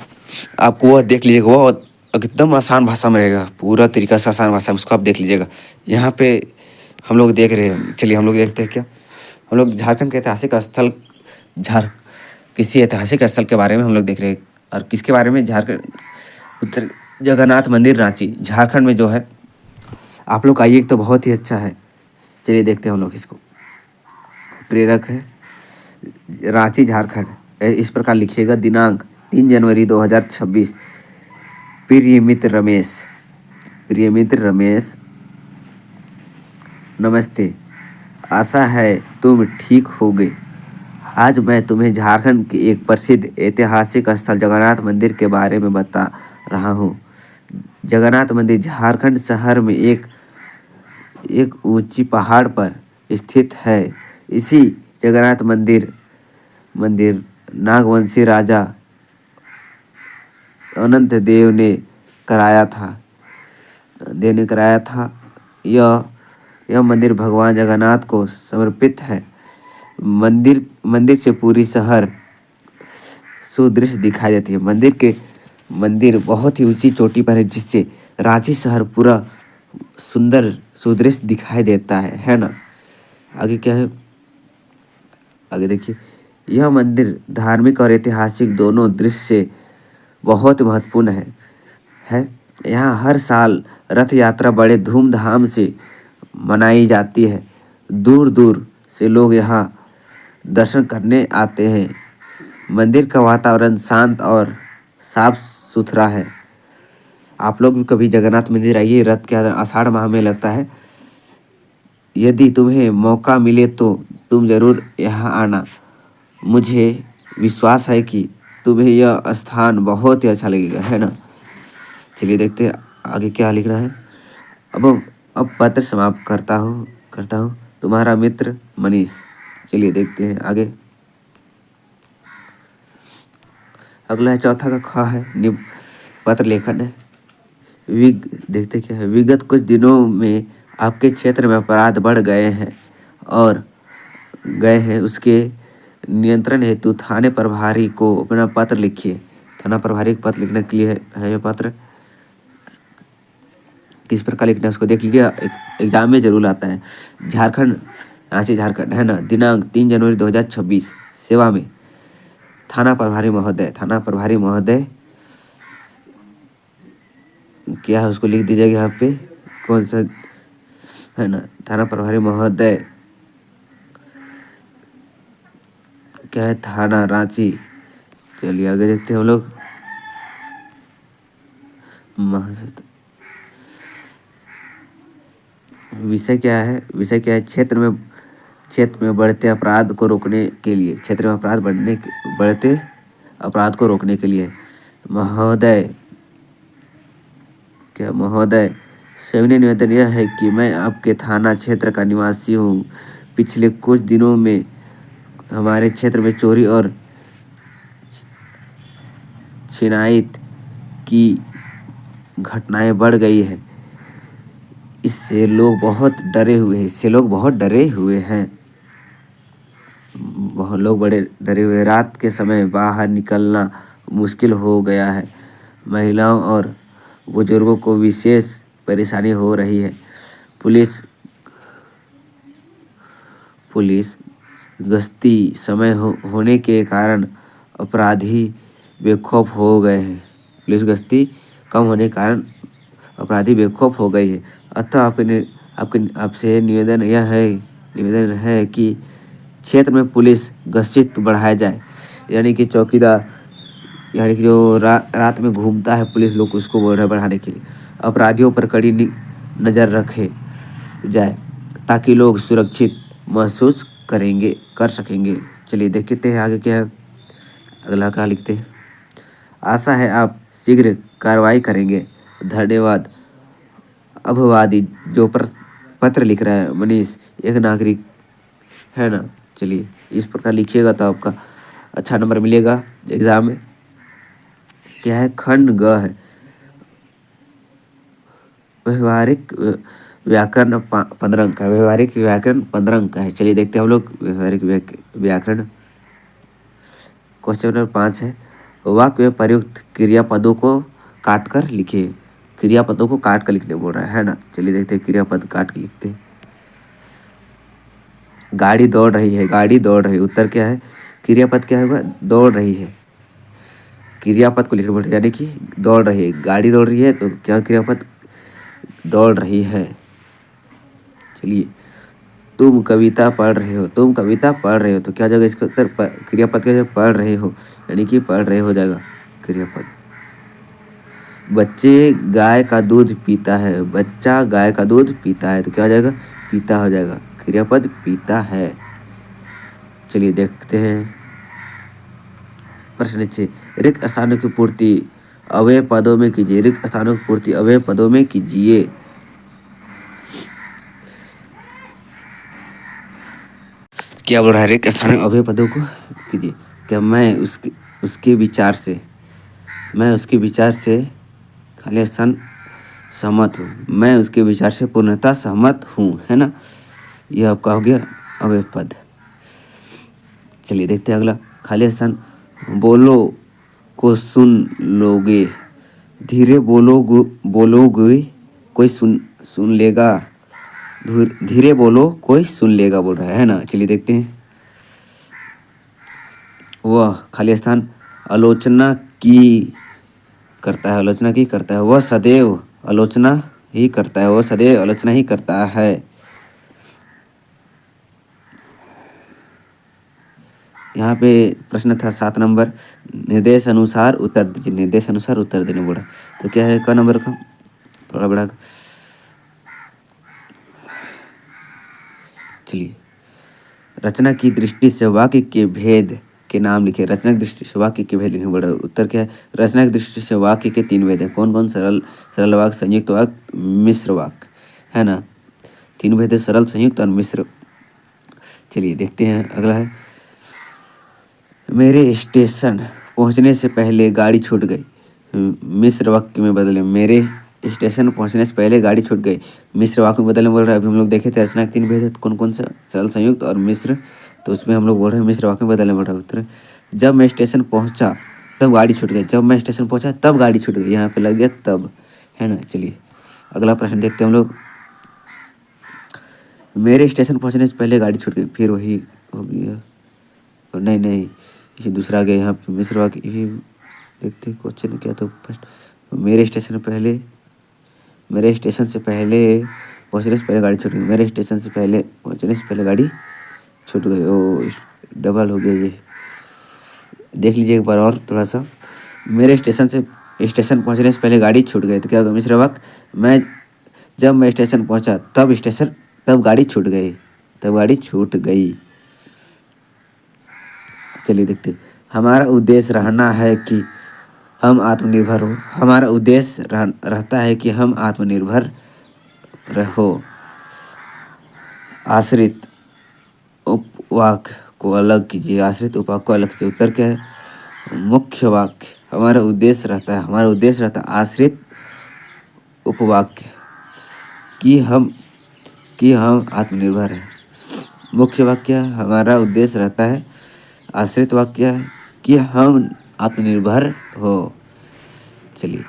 आपको वह देख लीजिएगा। वो एकदम आसान भाषा में रहेगा, पूरा तरीका से आसान भाषा में, उसको आप देख लीजिएगा। यहाँ पे हम लोग देख रहे हैं। चलिए हम लोग देखते हैं क्या। हम लोग झारखंड के किसी ऐतिहासिक स्थल के बारे में हम लोग देख रहे हैं। और किसके बारे में? झारखंड उत्तर जगन्नाथ मंदिर रांची, झारखंड में जो है। आप लोग आइए, तो बहुत ही अच्छा है। चलिए देखते हैं हम लोग इसको। प्रेरक है रांची झारखंड, इस प्रकार लिखिएगा। दिनांक 3 जनवरी 2026। प्रिय मित्र रमेश, नमस्ते। आशा है तुम ठीक होगे। आज मैं तुम्हें झारखंड के एक प्रसिद्ध ऐतिहासिक स्थल जगन्नाथ मंदिर के बारे में बता रहा हूँ। जगन्नाथ मंदिर झारखंड शहर में एक ऊंची पहाड़ पर स्थित है। इसी जगन्नाथ मंदिर नागवंशी राजा अनंत देव ने कराया था। यह मंदिर भगवान जगन्नाथ को समर्पित है। मंदिर से पूरी शहर सुदृश्य दिखाई देती है। मंदिर बहुत ही ऊंची चोटी पर है, जिससे रांची शहर पूरा सुंदर सुदृश्य दिखाई देता है ना। आगे क्या है, आगे देखिए। यह मंदिर धार्मिक और ऐतिहासिक दोनों दृश्य से बहुत महत्वपूर्ण है। यहाँ हर साल रथ यात्रा बड़े धूमधाम से मनाई जाती है। दूर दूर से लोग यहाँ दर्शन करने आते हैं। मंदिर का वातावरण शांत और साफ सुथरा है। आप लोग भी कभी जगन्नाथ मंदिर आइए, रथ के आषाढ़ माह में लगता है। यदि तुम्हें मौका मिले तो तुम जरूर यहाँ आना। मुझे विश्वास है कि तुम्हें यह स्थान बहुत ही अच्छा लगेगा, है ना। चलिए देखते हैं आगे क्या लिखना है। अब पत्र समाप्त करता हूँ। तुम्हारा मित्र मनीष। चलिए देखते हैं आगे। अगला है चौथा का ख है, पत्र लेखन है। देखते क्या है। विगत कुछ दिनों में आपके क्षेत्र में अपराध बढ़ गए हैं। उसके नियंत्रण हेतु थाने प्रभारी को अपना पत्र लिखिए। थाना प्रभारी को पत्र लिखने के लिए है यह पत्र। किस प्रकार लिखना है उसको देख लीजिए, एग्जाम में जरूर आता है। झारखंड, रांची झारखंड, है ना। दिनांक 3 जनवरी 2026। सेवा में थाना प्रभारी महोदय, थाना प्रभारी महोदय क्या है उसको लिख दीजिएगा यहाँ पे, कौन सा, है ना। थाना प्रभारी महोदय क्या है, थाना रांची। चलिए आगे देखते हैं हम लोग। विषय क्या है, विषय क्या है, क्षेत्र में बढ़ते अपराध को रोकने के लिए, क्षेत्र में बढ़ते अपराध को रोकने के लिए महोदय, क्या महोदय, सविनय निवेदन यह है कि मैं आपके थाना क्षेत्र का निवासी हूँ। पिछले कुछ दिनों में हमारे क्षेत्र में चोरी और छिनाइत की घटनाएं बढ़ गई है। इससे लोग बहुत डरे हुए हैं। बहुत लोग बड़े डरे हुए हैं। रात के समय बाहर निकलना मुश्किल हो गया है। महिलाओं और बुजुर्गों को विशेष परेशानी हो रही है। पुलिस गश्ती समय होने के कारण अपराधी बेखौफ हो गए हैं। पुलिस गश्ती कम होने के कारण अपराधी बेखौफ हो गई है। अतः आपसे निवेदन है कि क्षेत्र में पुलिस गश्त बढ़ाया जाए, यानी कि चौकीदार, यानी कि जो रात में घूमता है पुलिस लोग, उसको बोल रहे बढ़ाने के लिए। अपराधियों पर कड़ी नज़र रखे जाए ताकि लोग सुरक्षित महसूस कर सकेंगे। चलिए देखते हैं आगे क्या है। अगला क्या लिखते हैं, आशा है आप शीघ्र कार्रवाई करेंगे, धन्यवाद। अभिवादी, जो पत्र लिख रहा है मनीष, एक नागरिक, है ना। चलिए इस प्रकार लिखिएगा तो आपका अच्छा नंबर मिलेगा एग्जाम में। क्या है, खंड ग है, व्यवहारिक व्याकरण 15 अंक का, व्यवहारिक व्याकरण 15 अंक का है। चलिए देखते हैं हम लोग व्यवहारिक व्याकरण। क्वेश्चन नंबर 5 है, वाक्य में प्रयुक्त क्रियापदों को काट कर लिखिए। क्रियापदों को काट कर लिखने बोल रहा है ना। चलिए देखते हैं क्रियापद काट के लिखते हैं। गाड़ी दौड़ रही है, गाड़ी दौड़ रही है, उत्तर क्या है, क्रियापद क्या होगा, दौड़ रही है। क्रियापद को लिखने बोल रहे यानी कि दौड़ रही है, गाड़ी दौड़ रही है तो क्या क्रियापद, दौड़ रही है। चलिए, तुम कविता पढ़ रहे हो, तुम कविता पढ़ रहे हो तो क्या जाएगा इसका उत्तर, क्रियापद क्या जाएगा, पढ़ रहे हो, यानी कि पढ़ रहे हो जाएगा क्रियापद। बच्चे गाय का दूध पीता है, बच्चा गाय का दूध पीता है तो क्या हो जाएगा, पीता हो जाएगा, क्रियापद पीता है। चलिए देखते हैं प्रश्न 6, रिक्त स्थानों की पूर्ति अव्यय पदों में कीजिए। रिक्त स्थानों की पूर्ति अव्यय पदों में कीजिए। क्या बोल रहा है, रिक्त स्थानों अव्यय पदों को कीजिए। क्या मैं उसके विचार से खाली स्थान सहमत हूँ, मैं उसके विचार से पूर्णतः सहमत हूँ, है ना। यह आपका हो गया अव्यय पद। चलिए देखते हैं अगला, खाली स्थान, बोलो को सुन लोगे, धीरे बोलोगे कोई सुन लेगा, धीरे बोलो कोई सुन लेगा बोल रहा है ना। चलिए देखते हैं, वह खाली स्थान आलोचना की करता है, वह सदैव आलोचना ही करता है, वह सदैव आलोचना ही करता है। यहाँ पे प्रश्न था 7 नंबर, निर्देश अनुसार उत्तर दीजिए, निर्देश अनुसार उत्तर देने बोला तो क्या है क नंबर का, थोड़ा बड़ा। चलिए, रचना की दृष्टि से वाक्य के भेद के नाम लिखे। रचना की दृष्टि से वाक्य के भेद लिखने बोला, उत्तर क्या है, रचना की दृष्टि से वाक्य के 3 भेद है। कौन कौन, सरल वाक्य, संयुक्त वाक्य, मिश्र वाक्य, है ना। 3 भेद है, सरल, संयुक्त और मिश्र। चलिए देखते हैं अगला है, मेरे स्टेशन पहुंचने से पहले गाड़ी छूट गई। मिश्र वाक्य में बदले, मेरे स्टेशन पहुंचने से पहले गाड़ी छूट गई, मिश्र वाक्य में बदलने बोल रहा है। अभी हम लोग देखे थे रचना के 3 भेद है, कौन कौन सा, सरल, संयुक्त और मिश्र तो उसमें हम लोग बोल रहे हैं मिश्र वाक्य में बदलने बोल रहे हैं। उत्तर जब मैं स्टेशन पहुंचा तब गाड़ी छूट गई। जब मैं स्टेशन पहुंचा तब गाड़ी छूट गई, यहाँ पे लग गया तब, है ना। चलिए अगला प्रश्न देखते हैं हम लोग। मेरे स्टेशन पहुंचने से पहले गाड़ी छूट गई, फिर वही हो गया। और नहीं नहीं, ये दूसरा आ गया यहाँ पे मिश्र वाक्य। ये देखते क्वेश्चन क्या तो फर्स्ट, मेरे स्टेशन से पहले पहुंचने से पहले गाड़ी छूट गई। मेरे स्टेशन से पहले पहुंचने से पहले गाड़ी छूट गई। ओ डबल हो गया ये, देख लीजिए एक बार और थोड़ा सा। मेरे स्टेशन पहुंचने से पहले गाड़ी छूट गई, तो क्या होगा मिश्र वाक्य। जब मैं स्टेशन पहुंचा तब गाड़ी छूट गई, चलिए देखते। हमारा उद्देश्य रहना है कि हम आत्मनिर्भर हो। हमारा उद्देश्य रहता है कि हम आत्मनिर्भर रहो। आश्रित उपवाक्य को अलग कीजिए। आश्रित उपवाक्य को अलग कीजिए। उत्तर क्या है? मुख्य वाक्य। हमारा उद्देश्य रहता है आश्रित उपवाक्य कि हम आत्मनिर्भर हैं। मुख्य वाक्य हमारा उद्देश्य रहता है। आश्रित वाक्य है कि हम आत्मनिर्भर हो। चलिए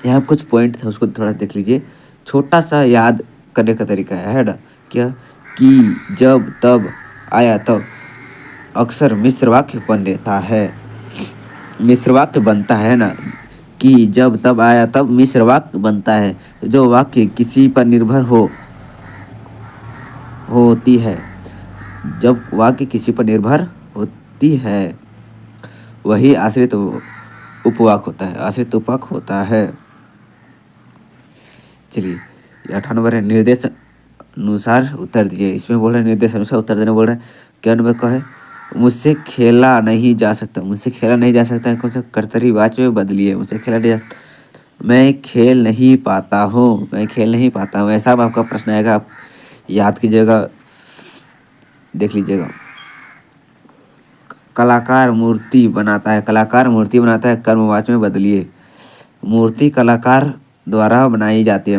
यहाँ कुछ पॉइंट था, उसको थोड़ा देख लीजिए। छोटा सा याद करने का तरीका है ना। क्या कि जब तब आया तब अक्सर मिश्र वाक्य बनता है, ना। कि जब तब आया तब मिश्र वाक्य बनता है। जो वाक्य किसी पर निर्भर होती है, जब वाक्य किसी पर निर्भर होती है वही आश्रित उपवाक्य होता है। चलिए 98 नंबर है, निर्देश अनुसार उत्तर दीजिए। इसमें बोल रहे हैं निर्देश अनुसार उत्तर देने बोल रहे हैं। क्या नंबर का है? मुझसे खेला नहीं जा सकता है कौन सा? कर्तरीवाची में बदलिए। मुझसे खेला नहीं जा सकता, मैं खेल नहीं पाता हूँ। ऐसा अब आपका प्रश्न आएगा, आप याद कीजिएगा, देख लीजिएगा। कलाकार मूर्ति बनाता है कर्मवाची में बदलिए। मूर्ति कलाकार द्वारा बनाई जाती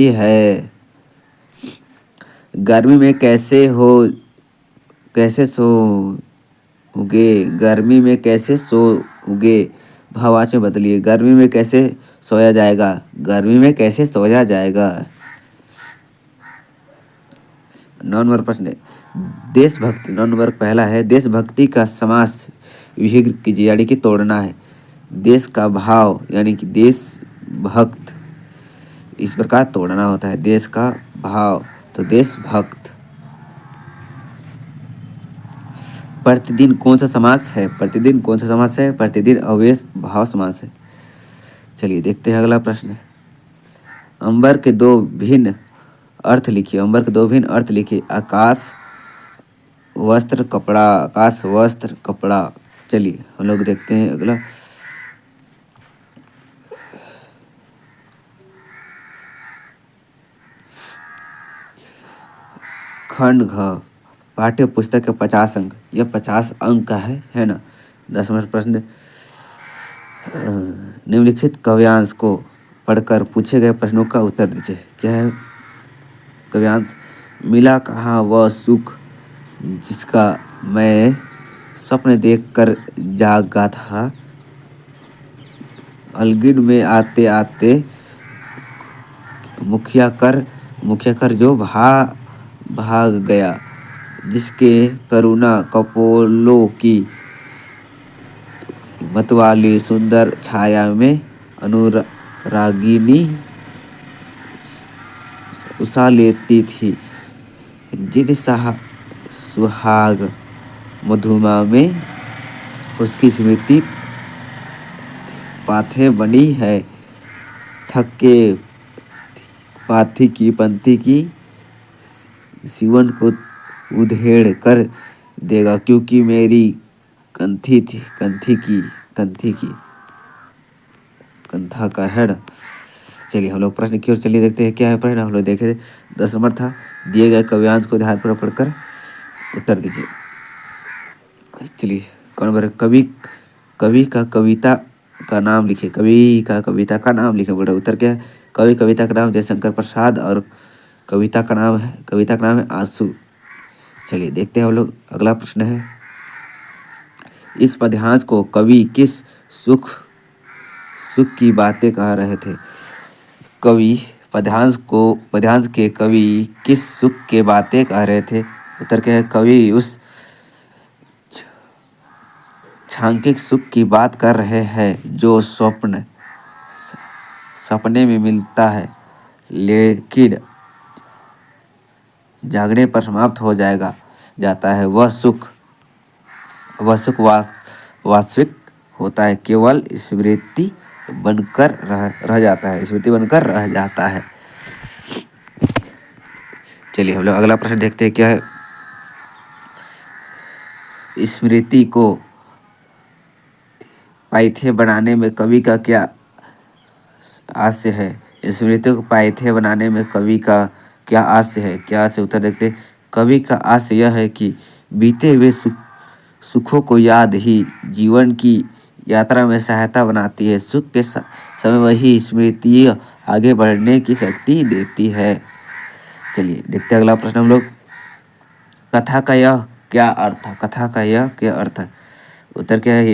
है। गर्मी में कैसे सोओगे भाववाची में बदलिए। गर्मी में कैसे सोया जाएगा। 9 नंबर प्रश्न है, देशभक्ति। 9 नंबर पहला है, देशभक्ति का समास विहिर कीजिए, यानी कि तोड़ना है। देश का भाव यानी कि देशभक्त, इस प्रकार तोड़ना होता है। देश का भाव तो देशभक्त। प्रतिदिन कौन सा समास है? प्रतिदिन अव्यय भाव समास है। चलिए देखते हैं अगला प्रश्न। अंबर के दो भिन्न अर्थ लिखिए। आकाश वस्त्र कपड़ा। चलिए हम लोग देखते हैं अगला। खंड घ, पाठ्य पुस्तक के 50 अंक। यह 50 अंक का है ना। 10 नंबर प्रश्न, निम्नलिखित काव्यांश को पढ़कर पूछे गए प्रश्नों का उत्तर दीजिए। क्या है काव्यांश? मिला कहाँ वह सुख जिसका मैं स्वप्न देखकर जागा था। अलगिड में आते आते मुखिया कर जो भाग गया। जिसके करुणा कपोलों की मतवाली सुंदर छाया में अनुरागिनी उषा लेती थी। जिन सुहाग मधुमा में उसकी स्मृति पाथे बनी है। थके पाथी की पंथी की सीवन को उधेड़ कर देगा, क्योंकि मेरी कंथी की कंथा का है। चलिए हम लोग प्रश्न की ओर चलिए देखते हैं क्या है प्रश्न। हम लोग देखे 10 नंबर था। दिए गए काव्यांश को ध्यानपूर्वक पढ़कर उत्तर दीजिए। चलिए कौन नंबर? कवि का कविता का नाम लिखे। बोल रहे उत्तर क्या है? कवि कविता का नाम जयशंकर प्रसाद और कविता का नाम है आंसू। चलिए देखते हैं हम लोग, अगला प्रश्न है, इस पद्यांश को कवि किस सुख सुख की बातें कह रहे थे? पद्यांश के कवि किस सुख के बातें कह रहे थे? उत्तर क्या है? कवि उस छांकिक सुख की बात कर रहे हैं जो सपने में मिलता है लेकिन जागने पर समाप्त हो जाता है। वह सुख वास्तविक होता है, केवल स्मृति बनकर रह जाता है। चलिए हम लोग अगला प्रश्न देखते हैं, क्या है? स्मृति को पाइथ्य बनाने में कवि का क्या आशय है? स्मृति को पाइथ्य बनाने में कवि का क्या आशय है? उत्तर देखते हैं। कवि का आशय यह है कि बीते हुए सुखों को याद ही जीवन की यात्रा में सहायता बनाती है। सुख के समय वही स्मृति आगे बढ़ने की शक्ति देती है। चलिए देखते हैं अगला प्रश्न हम लोग, कथा का यह क्या अर्थ है? उत्तर क्या है?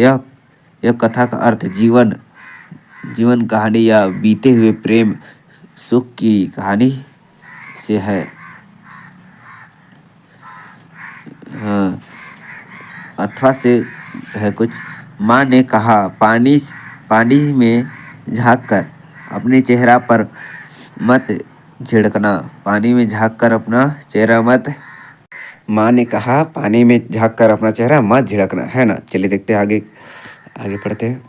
यह कथा का अर्थ जीवन कहानी या बीते हुए प्रेम सुख की कहानी से है। अथवा से है कुछ। माँ ने कहा पानी में झांककर अपने चेहरा पर मत झिड़कना। माँ ने कहा पानी में झांककर अपना चेहरा मत झिड़कना, है ना। चलिए देखते हैं आगे पढ़ते हैं।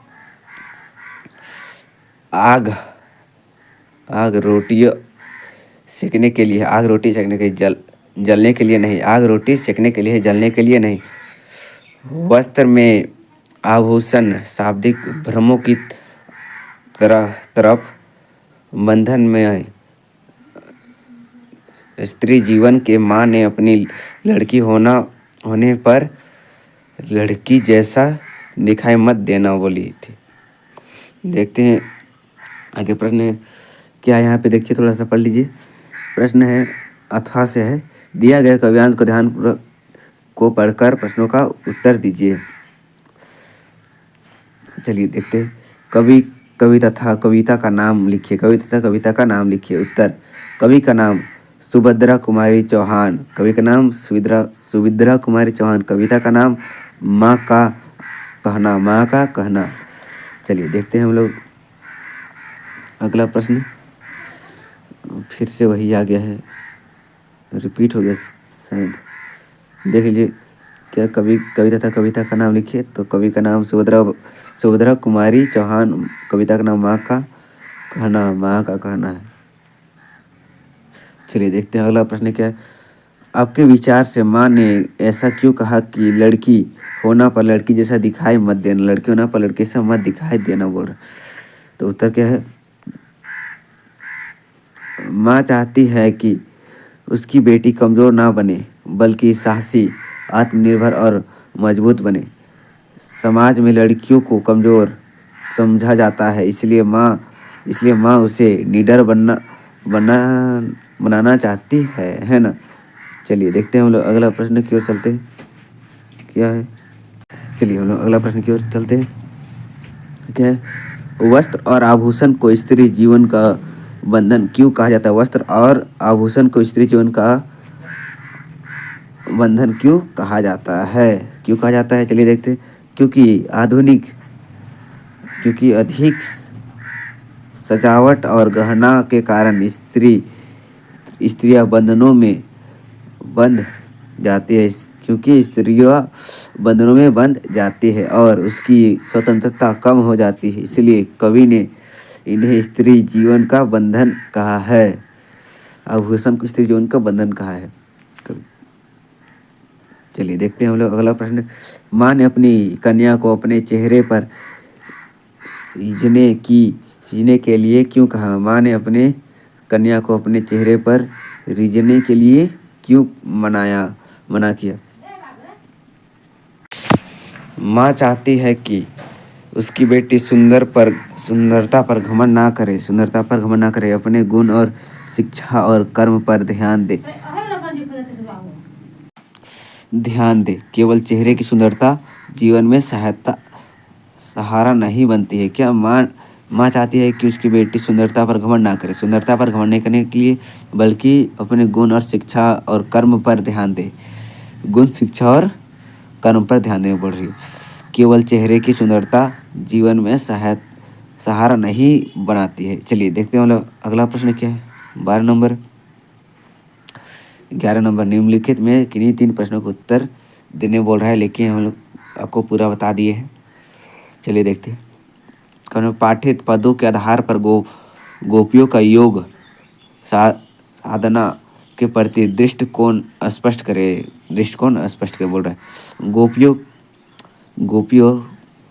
आग रोटी सेकने के लिए जलने के लिए नहीं। आग रोटी सेकने के लिए, जलने के लिए नहीं। वस्त्र में आभूषण शाब्दिक भ्रमों की तरफ बंधन में स्त्री जीवन के माँ ने अपनी लड़की होने पर लड़की जैसा दिखाई मत देना बोली थी। देखते हैं आगे प्रश्न क्या है यहाँ पे, देखिए थोड़ा सा पढ़ लीजिए। प्रश्न है अथवा से है, दिया गया काव्यांश को ध्यानपूर्वक को पढ़कर प्रश्नों का उत्तर दीजिए। चलिए देखते हैं। कवि तथा कविता का नाम लिखिए। उत्तर, कवि का नाम सुभद्रा कुमारी चौहान। सुभद्रा कुमारी चौहान। कविता का नाम माँ का कहना। चलिए देखते हैं हम लोग अगला प्रश्न। फिर से वही आ गया है, रिपीट हो गया शायद। देख लीजिए, क्या कवि तथा कविता का नाम लिखिए। तो कवि का नाम सुभद्रा कुमारी चौहान। कविता का नाम माँ का कहना है। चलिए देखते हैं अगला प्रश्न क्या है। आपके विचार से माँ ने ऐसा क्यों कहा कि लड़की होना पर लड़की जैसा दिखाई मत देना, लड़की होना पर लड़की जैसा मत दिखाई देना बोल रहा। तो उत्तर क्या है? माँ चाहती है कि उसकी बेटी कमज़ोर ना बने बल्कि साहसी, आत्मनिर्भर और मजबूत बने। समाज में लड़कियों को कमज़ोर समझा जाता है, इसलिए माँ उसे निडर बनाना चाहती है ना। चलिए देखते हैं हम लोग अगला प्रश्न की ओर चलते हैं, क्या है। चलिए हम लोग अगला प्रश्न की ओर चलते हैं, क्या है। वस्त्र और आभूषण को स्त्री जीवन का बंधन क्यों कहा जाता है? वस्त्र और आभूषण को स्त्री जीवन का बंधन क्यों कहा जाता है? चलिए देखते हैं। क्योंकि अधिक सजावट और गहना के कारण स्त्रियां बंधनों में बंध जाती है और उसकी स्वतंत्रता कम हो जाती है, इसलिए कवि ने इन्हें स्त्री जीवन का बंधन कहा है। आभूषण को स्त्री जीवन का बंधन कहा है कवि। चलिए देखते हैं हम लोग अगला प्रश्न। माँ ने अपनी कन्या को अपने चेहरे पर सींचने के लिए क्यों कहा? माँ ने अपने कन्या को अपने चेहरे पर रीझने के लिए क्यों मना किया? माँ चाहती है कि उसकी बेटी सुंदरता पर घमंड ना करे, अपने गुण और शिक्षा और कर्म पर ध्यान दे। केवल चेहरे की सुंदरता जीवन में सहारा नहीं बनती है। क्या माँ चाहती है कि उसकी बेटी सुंदरता पर घमंड ना करे, सुंदरता पर घमंड नहीं करने के लिए, बल्कि अपने गुण और शिक्षा और कर्म पर ध्यान दे। गुण, शिक्षा और कर्म पर ध्यान देने पड़ रही है। केवल चेहरे की सुंदरता जीवन में सहारा नहीं बनाती है। चलिए देखते हैं हम लोग अगला प्रश्न क्या है। 12 नंबर, 11 नंबर, निम्नलिखित में किन्हीं 3 प्रश्नों का उत्तर देने बोल रहा है, लेकिन हम लोग आपको पूरा बता दिए हैं। चलिए देखते हैं। पाठित पदों के आधार पर गोपियों का योग साधना के प्रति दृष्टिकोण स्पष्ट करे। दृष्टिकोण स्पष्ट करे बोल रहा है। गोपियों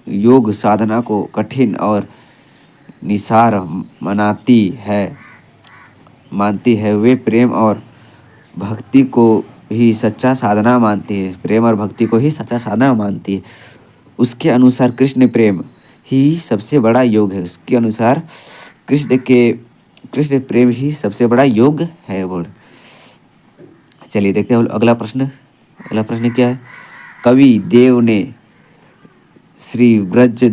योग साधना को कठिन और निसार मानती है। वे प्रेम और भक्ति को ही सच्चा साधना मानती है। प्रेम और भक्ति को ही सच्चा साधना मानती है। उसके अनुसार कृष्ण प्रेम ही सबसे बड़ा योग है। उसके अनुसार कृष्ण प्रेम ही सबसे बड़ा योग है। बोल, चलिए देखते हैं अगला प्रश्न। अगला प्रश्न क्या है। कवि देव ने श्री ब्रज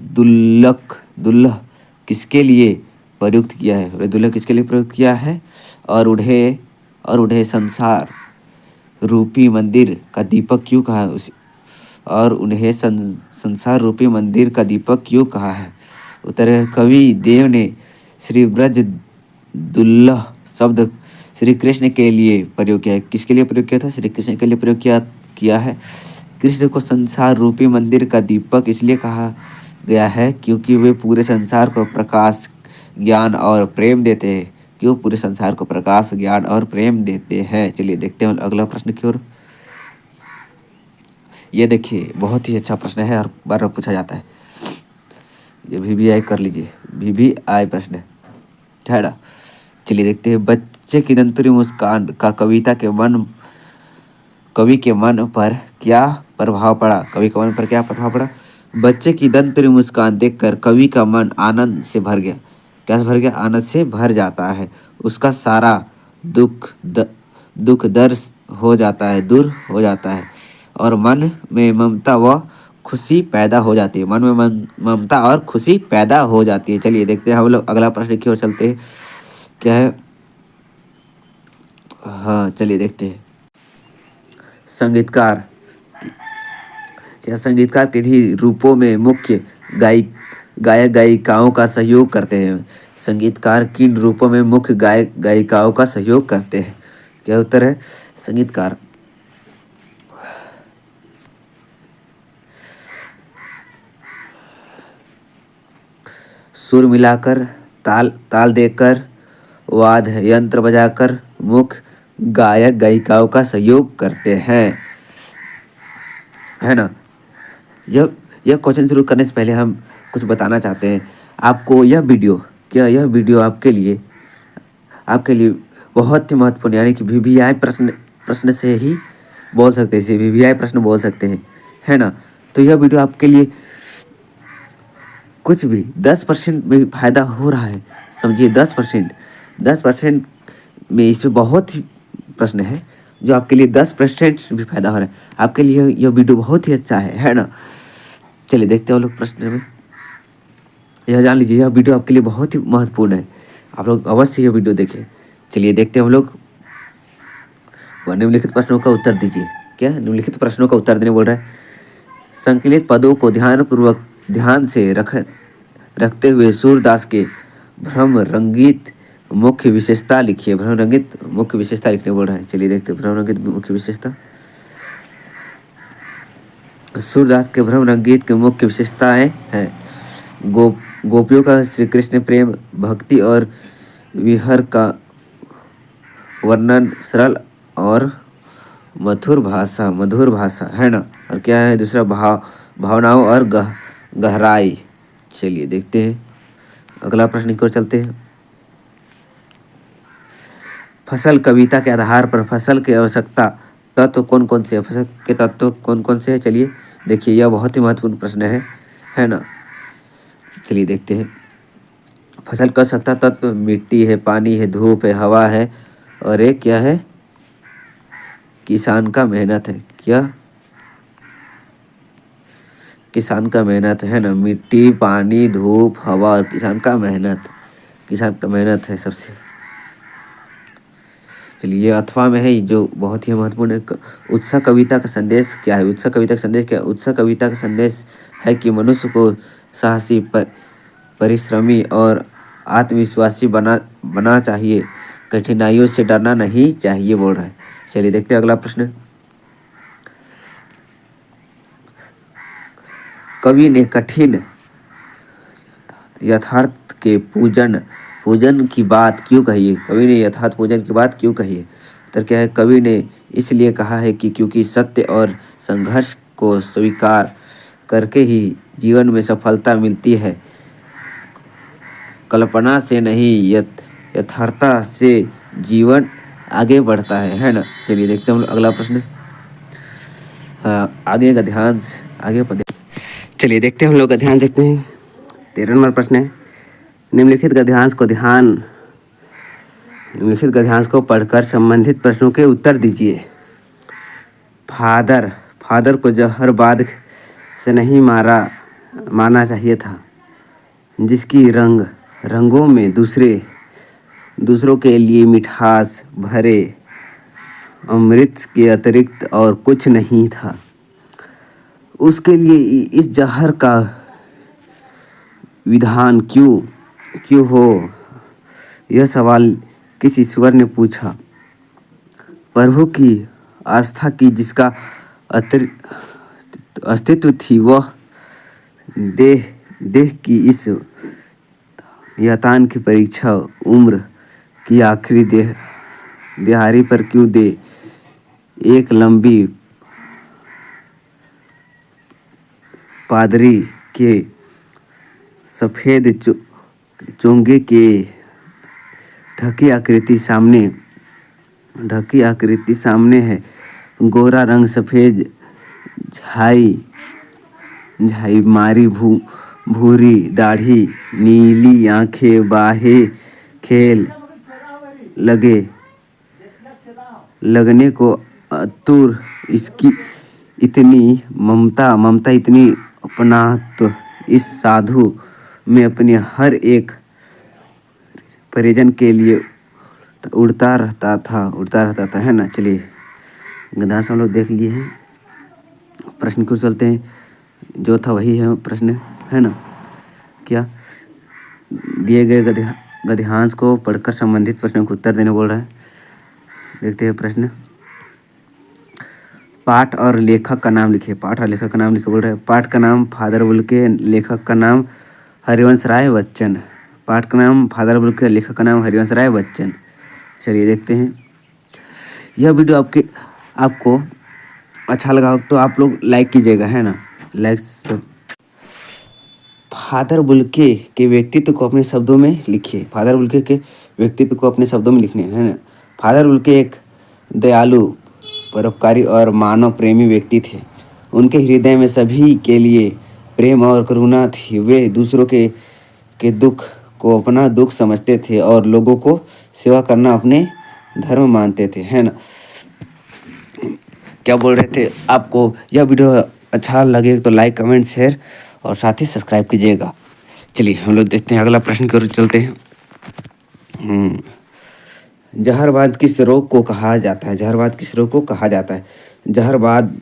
दुल्लह किसके लिए प्रयुक्त किया है। दुल्लह किसके लिए प्रयुक्त किया है। और उन्हें संसार रूपी मंदिर का दीपक क्यों कहा है। और उन्हें संसार रूपी मंदिर का दीपक क्यों कहा है। उत्तर है, कवि देव ने श्री ब्रज दुल्लह शब्द श्री कृष्ण के लिए प्रयोग किया है। किसके लिए प्रयोग किया था। श्री कृष्ण के लिए प्रयोग किया है। कृष्ण को संसार रूपी मंदिर का दीपक इसलिए कहा गया है क्योंकि वे पूरे संसार को प्रकाश, ज्ञान और प्रेम देते हैं। क्यों पूरे संसार को प्रकाश, ज्ञान और प्रेम देते हैं। चलिए देखते हैं अगला प्रश्न की ओर। ये देखिए बहुत ही अच्छा प्रश्न है और बार बार पूछा जाता है। ये VVI कर लीजिए, VVI प्रश्न है। ठहरा, चलिए देखते हैं। बच्चे की दंतुरी मुस्कान का कवि के मन पर क्या प्रभाव पड़ा। कवि के मन पर क्या प्रभाव पड़ा। बच्चे की दंतुरी मुस्कान देखकर कवि का मन आनंद से भर गया। क्या से भर गया। आनंद से भर जाता है। उसका सारा दुख दर्द हो जाता है, दूर हो जाता है और मन में ममता व खुशी पैदा हो जाती है। मन में ममता और खुशी पैदा हो जाती है। चलिए देखते हैं हम लोग अगला प्रश्न की ओर चलते हैं। क्या है। हाँ चलिए देखते हैं। संगीतकार किन्हीं रूपों में मुख्य गायक गायिकाओं का सहयोग करते हैं। संगीतकार किन रूपों में मुख्य गायक गायिकाओं का सहयोग करते हैं। क्या उत्तर है। संगीतकार सुर मिलाकर, ताल देकर, वाद्य यंत्र बजाकर मुख्य गायक गायिकाओं का सहयोग करते हैं, है ना। यह क्वेश्चन शुरू करने से पहले हम कुछ बताना चाहते हैं आपको। यह वीडियो आपके लिए बहुत ही महत्वपूर्ण, यानी कि VVI प्रश्न से ही बोल सकते हैं, इसे VVI प्रश्न बोल सकते हैं, है ना। तो यह वीडियो आपके लिए कुछ भी 10% में भी फायदा हो रहा है, समझिए। 10% में इसमें बहुत ही प्रश्न है जो आपके लिए 10% भी फायदा हो रहा है। आपके लिए यह वीडियो बहुत ही अच्छा है ना। चलिए देखते हैं लोग प्रश्न में। यह जान लीजिए यह वीडियो आपके लिए बहुत ही महत्वपूर्ण है। आप लोग अवश्य यह वीडियो देखें। चलिए देखते हैं हम लोग। निम्नलिखित प्रश्नों का उत्तर दीजिए। क्या निम्नलिखित प्रश्नों का उत्तर देने बोल रहा है। संकलित पदों को ध्यान से रखते हुए सूरदास के भ्रम रंगित मुख्य विशेषता लिखिए। भ्रम रंगित मुख्य विशेषता लिखने बोल रहा है। चलिए देखते हैं भ्रम रंगित मुख्य विशेषता। सूरदास के भ्रम रंगित के मुख्य विशेषताएं हैं। गोपियों का श्री कृष्ण प्रेम, भक्ति और विहर का वर्णन, सरल और मधुर भाषा, है ना। और क्या है दूसरा, भावनाओं और गहराई। चलिए देखते हैं अगला प्रश्न की ओर चलते हैं। फसल कविता के आधार पर फसल की आवश्यकता तत्व कौन कौन से हैं। फसल के तत्व कौन कौन से हैं। चलिए देखिए यह बहुत ही महत्वपूर्ण प्रश्न है ना। चलिए देखते हैं। फसल का सत्ता तत्व मिट्टी है, पानी है, धूप है, हवा है, और एक क्या है? किसान का मेहनत है। क्या? किसान का मेहनत है ना। मिट्टी, पानी, धूप, हवा और किसान का मेहनत। किसान का मेहनत है सबसे। चलिए, अथवा में है जो बहुत ही महत्वपूर्ण है। उत्साह कविता का संदेश क्या है? उत्साह कविता का संदेश क्या है? उत्साह कविता का संदेश है कि मनुष्य को साहसी, परिश्रमी और आत्मविश्वासी बना चाहिए। कठिनाइयों से डरना नहीं चाहिए, बोल रहा है। चलिए देखते हैं अगला प्रश्न। कवि ने कठिन यथार्थ के पूजन की बात क्यों कही है? कवि ने यथार्थ पूजन की बात क्यों कही है? उत्तर क्या है? कवि ने इसलिए कहा है कि क्योंकि सत्य और संघर्ष को स्वीकार करके ही जीवन में सफलता मिलती है। कल्पना से नहीं, यथार्थता से जीवन आगे बढ़ता है ना। चलिए देखते हैं हम अगला प्रश्न। हाँ, आगे का ध्यान आगे पढ़े। चलिए देखते हैं हम लोग का ध्यान देखते हैं। 13 नंबर प्रश्न है। निम्नलिखित गद्यांश को पढ़कर संबंधित प्रश्नों के उत्तर दीजिए। फादर को जहरबाद से नहीं मारना चाहिए था, जिसकी रंगों में दूसरों के लिए मिठास भरे अमृत के अतिरिक्त और कुछ नहीं था। उसके लिए इस जहर का विधान क्यों हो? यह सवाल किस ईश्वर ने पूछा? प्रभु की आस्था की जिसका अस्तित्व थी, वह देह की इस यातन की परीक्षा उम्र की आखिरी दिहाड़ी पर क्यों दे? एक लंबी पादरी के सफ़ेद चोंगे के ढकी आकृति सामने है। गोरा रंग, सफ़ेद झाई मारी भूरी दाढ़ी, नीली आंखें, बाहें खेल लगने को अतुर, इसकी इतनी ममता इतनी अपनात्व, इस साधु में अपने हर एक परिजन के लिए उड़ता रहता था है ना। चलिए गद्यांश हम लोग देख लिए हैं। प्रश्न क्यों चलते हैं, जो था वही है प्रश्न, है ना। क्या दिए गए गद्यांश को पढ़कर संबंधित प्रश्नों को उत्तर देने बोल रहा है। देखते हैं प्रश्न। पाठ और लेखक का नाम लिखिए। पाठ और लेखक का नाम लिखिए बोल रहा है। पाठ का नाम फादर बुल्के, लेखक का नाम हरिवंश राय बच्चन। पाठ का नाम फादर बुल्के, लेखक का नाम हरिवंश राय बच्चन। चलिए देखते हैं। यह वीडियो आपको अच्छा लगा हो तो आप लोग लाइक कीजिएगा, है ना। लाइक सब। फादर बुल्के के व्यक्तित्व को अपने शब्दों में लिखिए। फादर बुल्के के व्यक्तित्व को अपने शब्दों में लिखने हैं, है ना। फादर बुल्के एक दयालु, परोपकारी और मानव प्रेमी व्यक्ति थे। उनके हृदय में सभी के लिए प्रेम और करुणा थी। वे दूसरों के दुख को अपना दुख समझते थे और लोगों को सेवा करना अपने धर्म मानते थे, है ना। क्या बोल रहे थे? आपको यह वीडियो अच्छा लगे तो लाइक, कमेंट, शेयर और साथ ही सब्सक्राइब कीजिएगा। चलिए हम लोग देखते हैं अगला प्रश्न की ओर चलते हैं। जहरबाद किस रोग को कहा जाता है? जहरबाद किस रोग को कहा जाता है? जहरबाद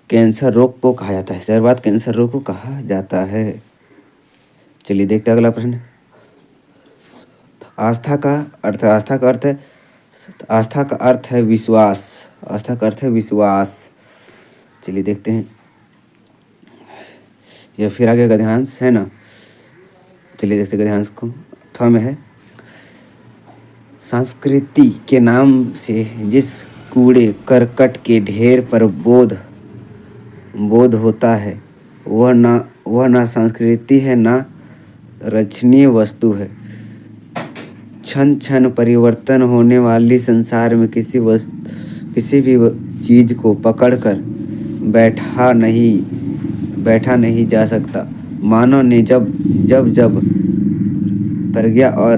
कैंसर रोग को कहा जाता है। जहरबाद कैंसर रोग को कहा जाता है। चलिए देखते हैं अगला प्रश्न। आस्था का अर्थ है विश्वास। आस्था का अर्थ है विश्वास। चलिए देखते हैं। यह फिर आगे गद्यांश है ना। चलिए देखते हैं गद्यांश को। अथवा में है। संस्कृति के नाम से जिस कूड़े करकट के ढेर पर बोध होता है, वह ना संस्कृति है, ना रचनीय वस्तु है। क्षण परिवर्तन होने वाली संसार में किसी भी चीज को पकड़कर बैठा नहीं जा सकता। मानव ने जब प्रज्ञा और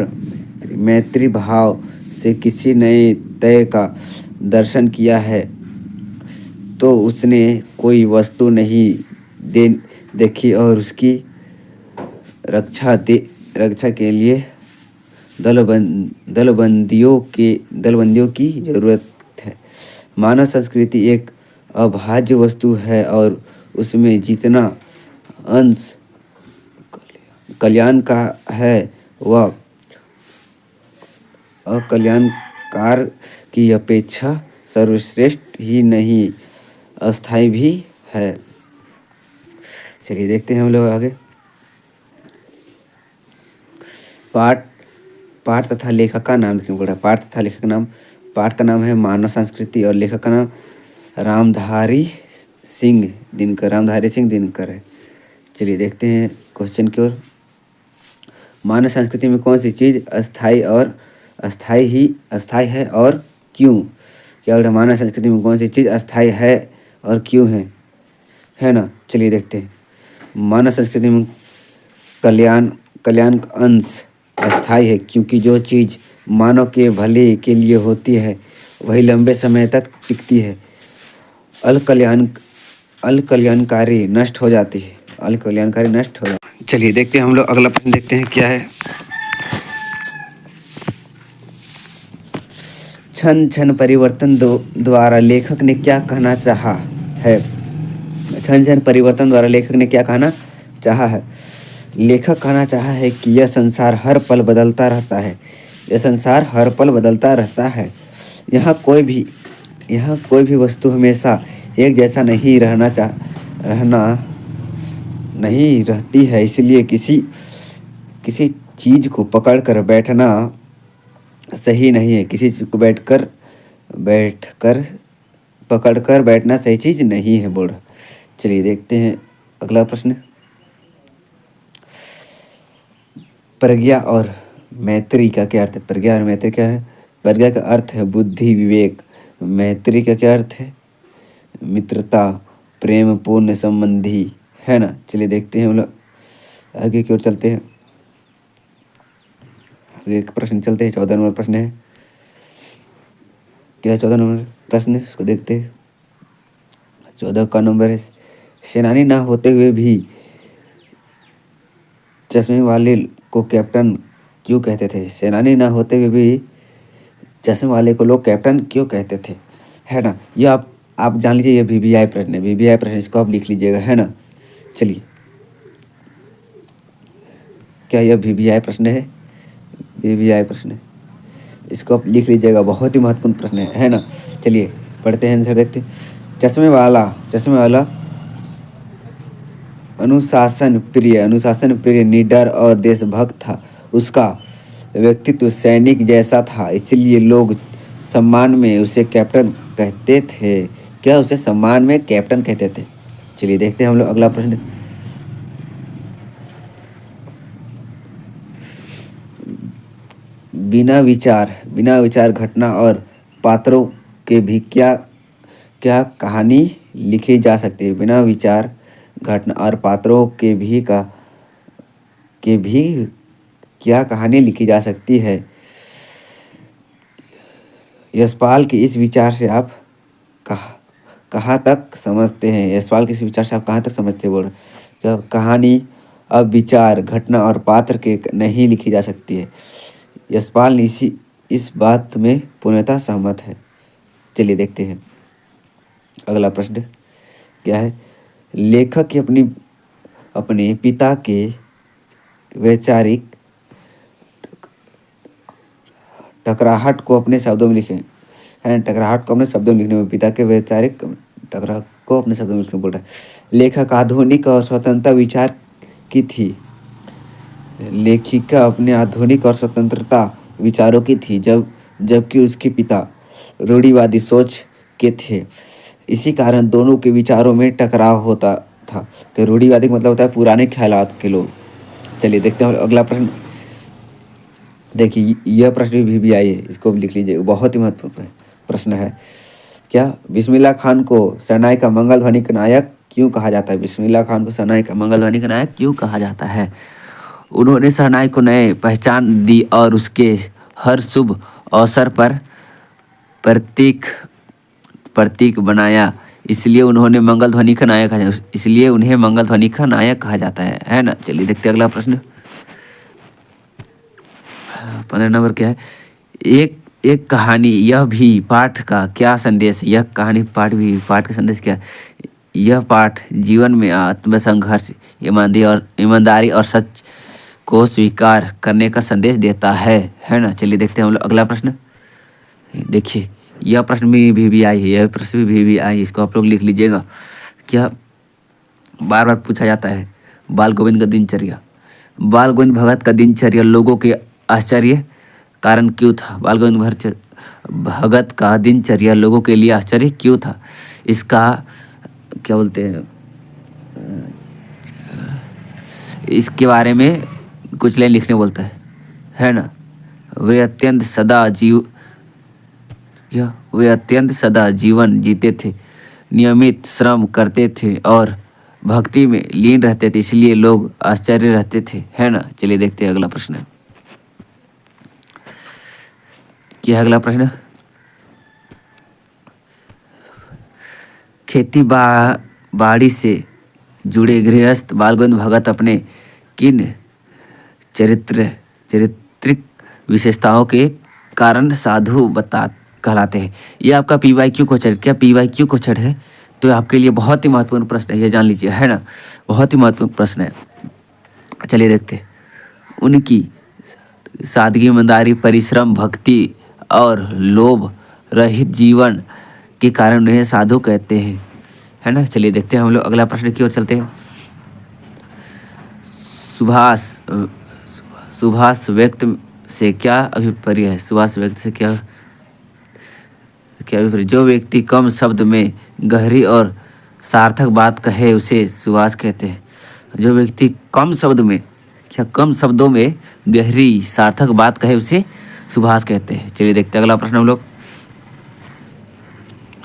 मैत्री भाव से किसी नए तय का दर्शन किया है तो उसने कोई वस्तु नहीं दे देखी और उसकी रक्षा के लिए दलबंदियों की जरूरत है। मानव संस्कृति एक अभाज्य वस्तु है और उसमें जितना अंश कल्याण का है वह अकल्याणकार की अपेक्षा सर्वश्रेष्ठ ही नहीं अस्थाई भी है। चलिए देखते हैं हम लोग आगे। पाठ तथा लेखक का नाम क्यों पड़ा? पाठ तथा लेखक का नाम, पाठ का नाम है मानव संस्कृति और लेखक का नाम रामधारी सिंह दिनकर है। चलिए देखते हैं क्वेश्चन की ओर। मानव संस्कृति में कौन सी चीज़ अस्थाई है और क्यों? क्या बोल रहा है? मानव संस्कृति में कौन सी चीज़ अस्थाई है और क्यों है ना? चलिए देखते हैं। मानव संस्कृति में कल्याण का अंश अस्थाई है क्योंकि जो चीज़ मानव के भले के लिए होती है वही लंबे समय तक टिकती है। अकल्याणकारी नष्ट हो जाती है। चलिए देखते हैं हम लोग अगला प्रश्न देखते हैं क्या है। क्षण क्षण परिवर्तन द्वारा लेखक ने क्या कहना चाहा है? क्षण क्षण परिवर्तन द्वारा लेखक ने क्या कहना चाहा है? लेखक कहना चाहा है कि यह संसार हर पल बदलता रहता है। यहाँ कोई भी वस्तु हमेशा एक जैसा नहीं रहती है। इसलिए किसी चीज़ को पकड़ कर बैठना सही नहीं है। किसी चीज़ को पकड़ कर बैठना सही चीज़ नहीं है बोल रहा। चलिए देखते हैं अगला प्रश्न। प्रज्ञा और मैत्री का क्या अर्थ है? प्रज्ञा और मैत्री क्या है? प्रज्ञा का अर्थ है बुद्धि विवेक। मैत्री का क्या अर्थ है? मित्रता प्रेम पूर्ण संबंधी, है ना? चलिए देखते हैं हम लोग आगे की ओर चलते हैं। एक प्रश्न चलते हैं। 14 नंबर प्रश्न है। क्या 14 नंबर प्रश्न है इसको देखते हैं। 14 का नंबर है सेनानी ना होते हुए भी चश्मे वाले को कैप्टन क्यों कहते थे? सेनानी ना होते हुए भी चश्मे वाले को लोग कैप्टन क्यों कहते थे, है ना? ये आप जान लीजिए। ये VVI प्रश्न है। VVI प्रश्न, इसको आप लिख लीजिएगा, है ना? चलिए, क्या यह VVI प्रश्न है? VVI प्रश्न है, इसको आप लिख लीजिएगा। बहुत ही महत्वपूर्ण प्रश्न है ना? चलिए पढ़ते हैं आंसर देखते हैं। चश्मे वाला अनुशासन प्रिय निडर और देशभक्त था। उसका व्यक्तित्व सैनिक जैसा था, इसलिए लोग सम्मान में उसे कैप्टन कहते थे। क्या उसे सम्मान में कैप्टन कहते थे? चलिए देखते हैं हम लोग अगला प्रश्न। बिना विचार घटना और पात्रों के भी क्या कहानी लिखी जा सकती है? बिना विचार घटना और पात्रों के भी क्या कहानी लिखी जा सकती है? यशपाल के इस विचार से आप कहाँ तक समझते हैं? यशपाल के इस विचार से आप कहाँ तक समझते हैं? बोल रहे कहानी अब विचार घटना और पात्र के नहीं लिखी जा सकती है। यशपाल इस बात में पूर्णतः सहमत है। चलिए देखते हैं अगला प्रश्न क्या है। लेखक की अपने पिता के वैचारिक टकराहट को अपने शब्दों में लिखें, है ना? टकराहट को अपने शब्दों में लिखने में, पिता के वैचारिक टकराहट को अपने शब्दों में लिखने बोल रहा है। लेखक आधुनिक और स्वतंत्रता विचार की थी। लेखिका अपने आधुनिक और स्वतंत्रता विचारों की थी, जबकि उसके पिता रूढ़िवादी सोच के थे। इसी कारण दोनों के विचारों में टकराव होता था। कि रूढ़िवादी मतलब होता है पुराने ख्यालात के लोग। चलिए देखते हैं अगला प्रश्न। देखिए यह प्रश्न भी आई है, इसको भी लिख लीजिए। बहुत ही महत्वपूर्ण प्रश्न है। क्या बिस्मिल्लाह खान को शहनाई का मंगल ध्वनि का नायक क्यों कहा जाता है? बिस्मिल्लाह खान को शहनाई का मंगल ध्वनि का नायक क्यों कहा जाता है? उन्होंने शहनाई को नए पहचान दी और उसके हर शुभ अवसर पर प्रतीक प्रतीक बनाया। इसलिए उन्होंने मंगल ध्वनि का नायक कहा, इसलिए उन्हें मंगल ध्वनि का नायक कहा जाता है ना। चलिए देखते हैं अगला प्रश्न। 15 नंबर क्या है? एक एक कहानी यह भी पाठ का क्या संदेश है? यह कहानी पाठ भी पाठ का संदेश क्या है? यह पाठ जीवन में आत्मसंघर्ष, ईमानदारी और सच को स्वीकार करने का संदेश देता है ना। चलिए देखते हैं हम लोग अगला प्रश्न। देखिए यह प्रश्न में भी आई है, यह प्रश्न भी आई है, इसको आप लोग लिख लीजिएगा। क्या बार बार पूछा जाता है? बाल गोविंद का दिनचर्या, बाल गोविंद भगत का दिनचर्या लोगों के आश्चर्य कारण क्यों था? बाल गोविंद भगत का दिनचर्या लोगों के लिए आश्चर्य क्यों था? इसका क्या बोलते हैं, इसके बारे में कुछ लाइन लिखने बोलता है ना। वे अत्यंत सदा जीवन जीते थे, नियमित श्रम करते थे और भक्ति में लीन रहते थे, इसलिए लोग आश्चर्य रहते थे, है ना। चलिए देखते हैं अगला प्रश्न। क्या है अगला प्रश्न? खेती बाड़ी से जुड़े गृहस्थ बाल गोविंद भगत अपने किन चारित्रिक विशेषताओं के कारण साधु कहलाते हैं? ये आपका PYQ क्वेश्चन। क्या PYQ क्वेश्चन है तो आपके लिए बहुत ही महत्वपूर्ण प्रश्न है, ये जान लीजिए, है ना। बहुत ही महत्वपूर्ण प्रश्न है। चलिए देखते हैं। उनकी सादगी, ईमानदारी, परिश्रम, भक्ति और लोभ रहित जीवन के कारण उन्हें साधु कहते हैं, है ना। चलिए देखते हैं हम लोग अगला प्रश्न की ओर चलते हैं। सुभाष व्यक्त से क्या अभिप्राय है? सुभाष व्यक्त से क्या अभिप्राय? जो व्यक्ति कम शब्द में गहरी और सार्थक बात कहे उसे सुभाष कहते हैं। जो व्यक्ति कम शब्दों में गहरी सार्थक बात कहे उसे सुभाष कहते हैं। चलिए देखते हैं अगला प्रश्न हम लोग।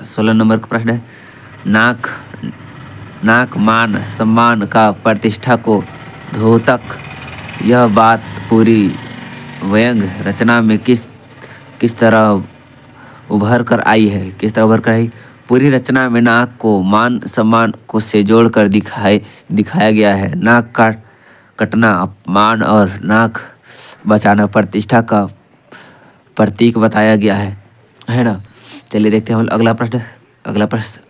16 नंबर का प्रश्न है। नाक मान सम्मान का प्रतिष्ठा को द्योतक, यह बात पूरी व्यंग रचना में किस तरह उभर कर आई है? पूरी रचना में नाक को मान सम्मान को से जोड़कर दिखाया गया है। नाक कटना अपमान और नाक बचाना प्रतिष्ठा का प्रतीक बताया गया है ना। चलिए देखते हैं अगला प्रश्न।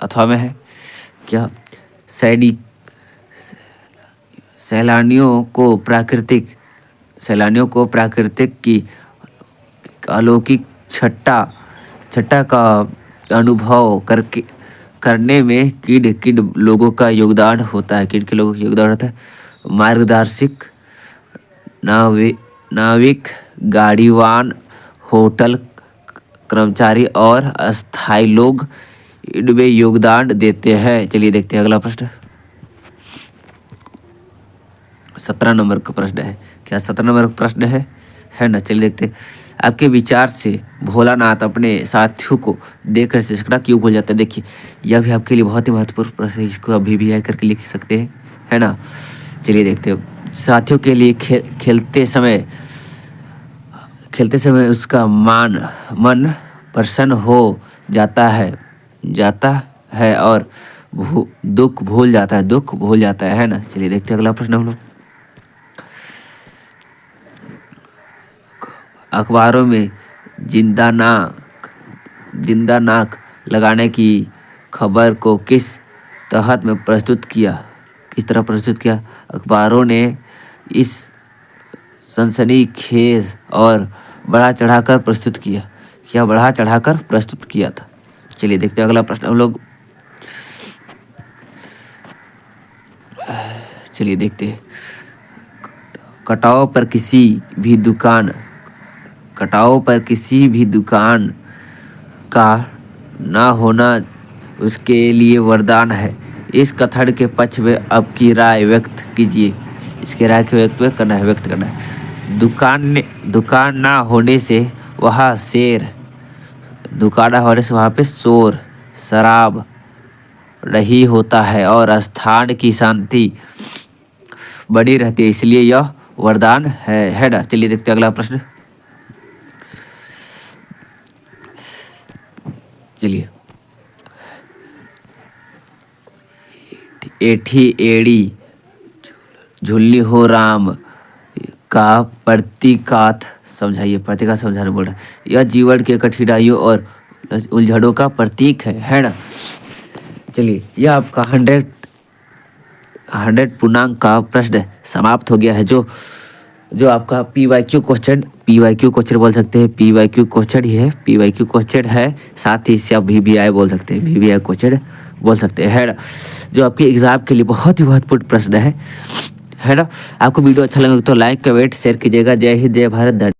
अथवा में है क्या? सैलानियों को प्राकृतिक की अलौकिक छटा का अनुभव करने में किड लोगों का योगदान होता है। किड के लोगों का योगदान होता है। मार्गदर्शक, नाविक, गाड़ीवान, होटल कर्मचारी और अस्थायी लोग इनमें योगदान देते हैं। चलिए देखते हैं अगला प्रश्न। 17 नंबर का प्रश्न है। क्या 17 नंबर का प्रश्न है ना। चलिए देखते हैं। आपके विचार से भोलानाथ अपने साथियों को देखकर सिसकना क्यों भूल जाता है? देखिए यह भी आपके लिए बहुत ही महत्वपूर्ण प्रश्न है, इसको अभी भी करके लिख सकते हैं, है ना। चलिए देखते हैं। साथियों के लिए खेलते समय उसका मन प्रसन्न हो जाता है और दुख भूल जाता है ना। चलिए देखते हैं अगला प्रश्न हम लोग। अखबारों में जिंदा नाक लगाने की खबर को किस तरह प्रस्तुत किया? अखबारों ने इस सनसनीखेज और बढ़ा चढ़ाकर प्रस्तुत किया था। चलिए देखते हैं अगला प्रश्न हम लोग। चलिए देखते हैं। कटाव पर किसी भी दुकान का ना होना उसके लिए वरदान है। इस कथन के पक्ष में आपकी राय व्यक्त कीजिए। इसके राय को व्यक्त करना है। दुकान ना होने से वहाँ पे शोर शराब नहीं होता है और स्थान की शांति बनी रहती है, इसलिए यह वरदान है ना। चलिए देखते हैं अगला प्रश्न। चलिए, एठी एड़ी झुल्ली हो राम का प्रतीकात समझाइए। प्रतीकात समझाने बोल रहा है। यह जीवन के कठिनाइयों और उलझनों का प्रतीक है ना। चलिए, यह आपका 100 पूर्णांक का प्रश्न समाप्त हो गया है। जो आपका PYQ क्वेश्चन बोल सकते हैं, PYQ क्वेश्चन ही है, PYQ क्वेश्चन है। साथ ही इसे आप VBI बोल सकते हैं, VBI क्वेश्चन बोल सकते हैं, है ना। जो आपके एग्जाम के लिए बहुत ही महत्वपूर्ण प्रश्न है ना। आपको वीडियो अच्छा लगे तो लाइक कमेंट शेयर कीजिएगा। जय हिंद, जय भारत।